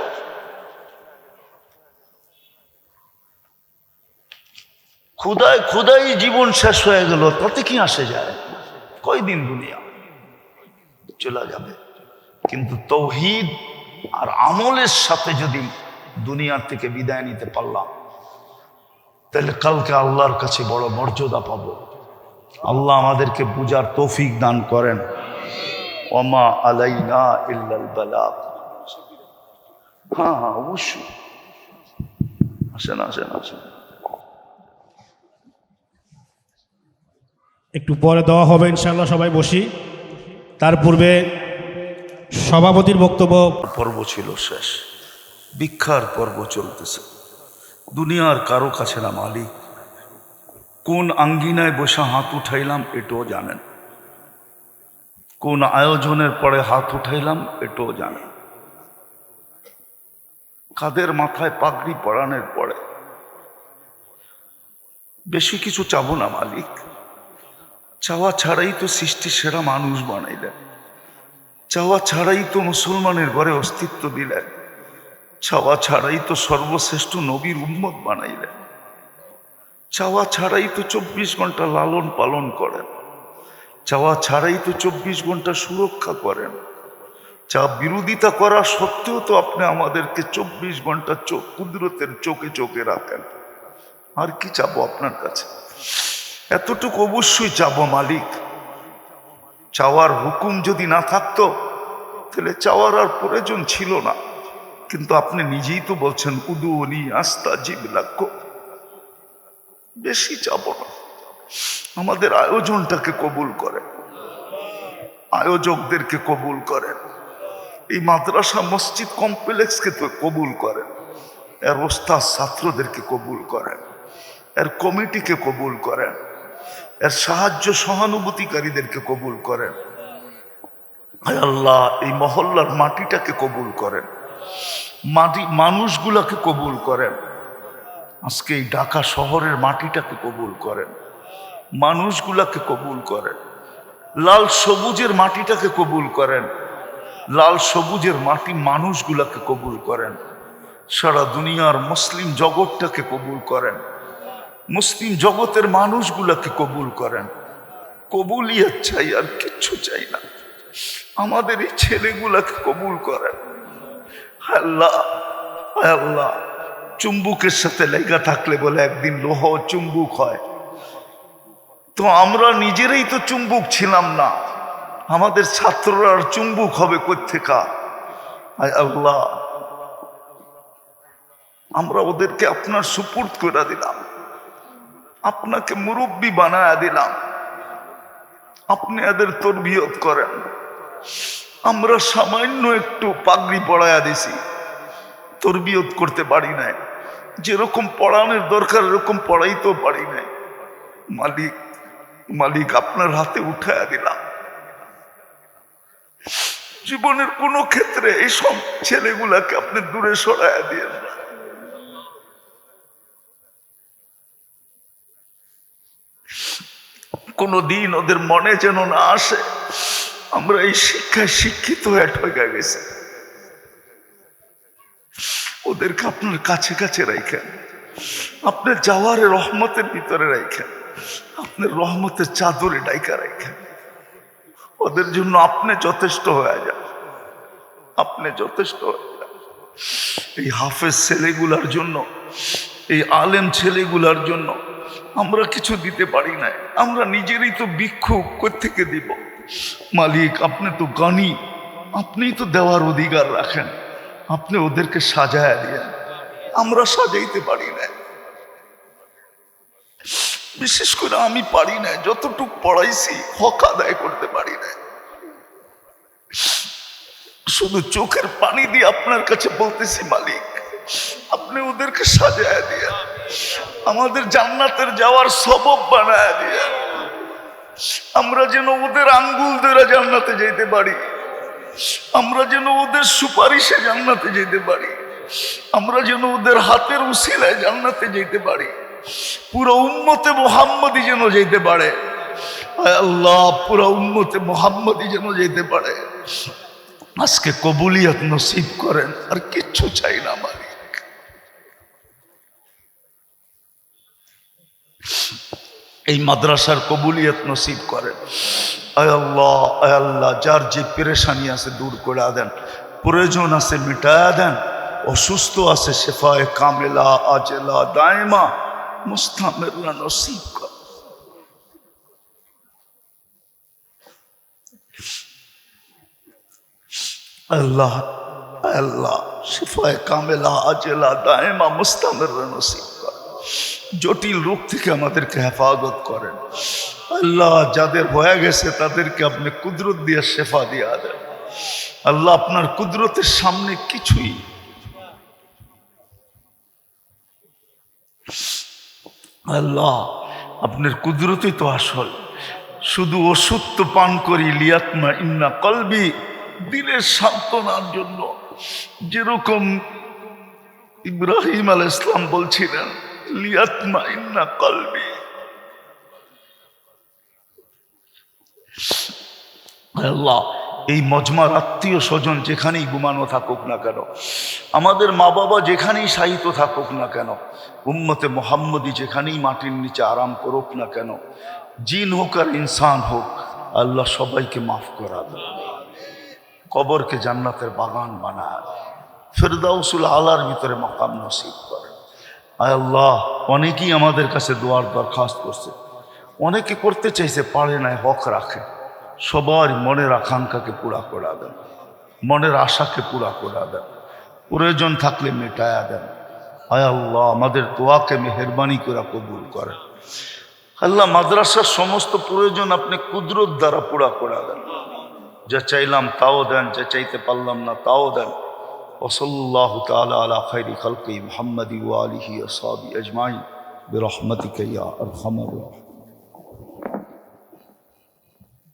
S1: ক্ষুদায় ক্ষুদাই জীবন শেষ হয়ে গেল, তাতে কি আসে যায়? কয়দিন দুনিয়া চলে যাবে। কিন্তু তৌহিদ আর আমলের সাথে যদি দুনিয়ার থেকে বিদায় নিতে পারলাম, তাহলে কালকে আল্লাহর কাছে বড় মর্যাদা পাবো। আল্লাহ আমাদেরকে বুঝার তৌফিক দান করেন। ওমা আলাইনা ইল্লাল বালাগ। হ্যাঁ হ্যাঁ, অবশ্যই আসেন আসেন আসেন।
S2: একটু পরে দেওয়া হবে ইনশাআল্লাহ, সবাই বসি। তার পূর্বে সভাপতির বক্তব্য।
S1: পর্ব ছিল শেষ, ভিক্ষার পর্ব চলতেছে। দুনিয়ার কারো কাছে না মালিক। কোন আঙ্গিনায় বসে হাত উঠাইলাম এটাও জানেন, কোন আয়োজনের পরে হাত উঠাইলাম এটাও জানেন, কাদের মাথায় পাগড়ি পরানোর পরে। বেশি কিছু চাবো না মালিক। চাওয়া ছাড়াই তো সৃষ্টি সেরা মানুষ বানাইলেন, চাওয়া ছাড়াই তো মুসলমানের ঘরে অস্তিত্ব দিলেন, চাওয়া ছাড়াই তো সর্বশ্রেষ্ঠ নবীর উম্মত বানাইলেন, চাওয়া ছাড়াই তো 24 ঘন্টা লালন পালন করেন, চাওয়া ছাড়াই তো 24 ঘন্টা সুরক্ষা করেন। চা বিরোধিতা করা সত্ত্বেও তো আপনি আমাদেরকে 24 ঘন্টা কুদরতের চোখে চোখে রাখেন। আর কি চাবো আপনার কাছে? এতটুকু অবশ্যই চাবো মালিক। চাওয়ার হুকুম যদি না থাকতো তাহলে চাওয়ার আর প্রয়োজন ছিল না। কিন্তু আপনি নিজেই তো বলছেন উদুনি আস্তাজিব লাকুম। বেশি চাবো না, আমাদের আয়োজনটাকে কবুল করেন, আয়োজকদেরকে কবুল করেন, এই মাদ্রাসা মসজিদ কমপ্লেক্সকে তো কবুল করেন, এর ওস্তাদ ছাত্রদেরকে কবুল করেন, এর কমিটিকে কবুল করেন, এর সাহায্য সহানুভূতিকারীদেরকে কবুল করেন। হায় আল্লাহ, এই মহল্লার মাটিটাকে কবুল করেন, মানুষগুলাকে কবুল করেন। আজকে এই ঢাকা শহরের মাটিটাকে কবুল করেন, মানুষগুলাকে কবুল করেন। লাল সবুজের মাটিটাকে কবুল করেন, লাল সবুজের মাটি মানুষগুলাকে কবুল করেন। সারা দুনিয়ার মুসলিম জগৎটাকে কবুল করেন, মুসলিম জগতের মানুষগুলাকে কবুল করেন। কবুলিয়ত চাই, আর কিচ্ছু চাই না। আমাদের এই ছেলেগুলাকে কবুল করেন। আল্লাহ আল্লাহ, চুম্বুকের সাথে লেগা থাকলে বলে একদিন লোহ চুম্বুক হয়, তো আমরা নিজেরাই তো চুম্বুক ছিলাম না, আমাদের ছাত্ররা আর চুম্বুক হবে কোত্থেকা? আল্লাহ, আমরা ওদেরকে আপনার সুপুর্দ করে দিলাম, আপনাকে মুরব্বী বানায়া দিলাম, আপনি এদের তরবিয়ত করেন। আমরা সামান্য একটু পাগড়ি পড়ায়া দিছি, তরবিয়ত করতে পারি নাই। যেরকম পড়ানোর দরকার এরকম পড়াইতেও পারি নাই। মালিক মালিক, আপনার হাতে উঠায়া দিলাম। জীবনের কোনো ক্ষেত্রে এইসব ছেলেগুলাকে আপনি দূরে সরাইয়া দিয়ে না। কোনদিন ওদের মনে যেন না আসে আমরা এই শিক্ষায় শিক্ষিত হয়ে ঠকে গেছি। ওদেরকে আপনার কাছে কাছে রাখেন, আপনার যাওয়ারে রহমতের ভিতরে রাখেন, আপনার রহমতের চাদরে ডাইকা রাখেন। ওদের জন্য আপনি যথেষ্ট হয়ে যান, আপনি যথেষ্ট হয়ে যান। এই হাফেজ ছেলেগুলার জন্য, এই আলেম ছেলেগুলার জন্য আমরা কিছু দিতে পারি না। আমরা নিজেরই তো ভিক্ষুক, কোত্থেকে দিব? মালিক, আপনি তো জ্ঞানী, আপনিই তো দেওয়ার অধিকার রাখেন। আপনি ওদেরকে সাজায় দিয়েন, আমরা সাজাইতে পারি না। বিশেষ করে আমি পারি না, যতটুক পড়াইছি হক আদায় করতে পারি না। শুধু চোখের পানি দিয়ে আপনার কাছে বলতেছি, মালিক আপনি ওদেরকে সাজায় দিয়ে আমাদের জান্নাতের যাওয়ার সবব বানায় দিয়ে, আমরা যেন ওদের আঙ্গুল ধরে জান্নাতে যেতে পারি, আমরা যেন ওদের সুপারিশে জান্নাতে যেতে পারি, আমরা যেন ওদের হাতের উসিলায় জান্নাতে যেতে পারি, পুরো উম্মতে মুহাম্মদি যেন যেতে পারে। আয় আল্লাহ, পুরো উম্মতে মুহাম্মদি যেন যেতে পারে। আজকে কবুলিয়ত নসিব করেন, আর কিচ্ছু চাই না মালিক। এই মাদ্রাসার কবুলিয়ত নসিব করেন। আয় আল্লাহ, আয় আল্লাহ, যার যে পেরেশানি আছে দূর করে দেন, প্রয়োজন আছে মিটায়া দেন, অসুস্থ আছে শেফায়ে কামেলা আজেলা দায়মা মুস্তামিরা নসিব করেন। আল্লাহ আল্লাহ, শিফায়ে কামেলা আজেলা দায়মা মুস্তামিরা নসিব করেন। জটিল রোগ থেকে আমাদেরকে হেফাজত করেন। আল্লাহ, যাদের হয়ে গেছে তাদেরকে আপনি কুদরত দিয়ে শেফা দিয়া দেন। আল্লাহ, আপনার কুদরতের সামনে কিছুই। আল্লাহ, আপনার কুদরতই তো আসল। শুধু ওষুধ তো পান করি লিয়াতমা ইন্না কলবি, দিলের সান্ত্বনার জন্য। যেরকম ইব্রাহিম আলাইহিস সালাম বলছিলেন, লিয়াতমা ইন্না কলবি। আল্লাহ, এই মজমার আত্মীয় স্বজন যেখানেই ঘুমানো থাকুক না কেন, আমাদের মা বাবা যেখানেই শায়িত থাকুক না কেন, উম্মতে মুহাম্মদি যেখানেই মাটির নিচে আরাম করুক না কেন, জিন হোক আর ইনসান হোক, আল্লাহ সবাইকে মাফ করা দেন। কবরকে জান্নাতের বাগান বানায়, ফেরদাউসুল আলার ভিতরে মাকাম নসিব করে। আয় আল্লাহ, অনেকেই আমাদের কাছে দোয়ার দরখাস্ত করছে, অনেকে করতে চাইছে পারে নাই, হক রাখে। সবার মনের আকাঙ্ক্ষাকে পুরা করা দেন, মনের আশাকে পুরা করা দেন, প্রয়োজন থাকলে মেটায়া দেন। আয় আল্লাহ, আমাদের দোয়াকে মেহেরবানি করে কবুল করেন। আল্লাহ, মাদ্রাসার সমস্ত প্রয়োজন আপনি কুদরত দ্বারা পুরা করে দেন। যা চাইলাম তাও দেন, যা চাইতে পারলাম না তাও দেন। ওয়াসাল্লাল্লাহু তাআলা আলা খায়রি খালকি মুহাম্মাদি ওয়া আলিহি ওয়া সাহবিহি আজমাইন বিরহমাতিকা ইয়া আরহামার রাহিমিন।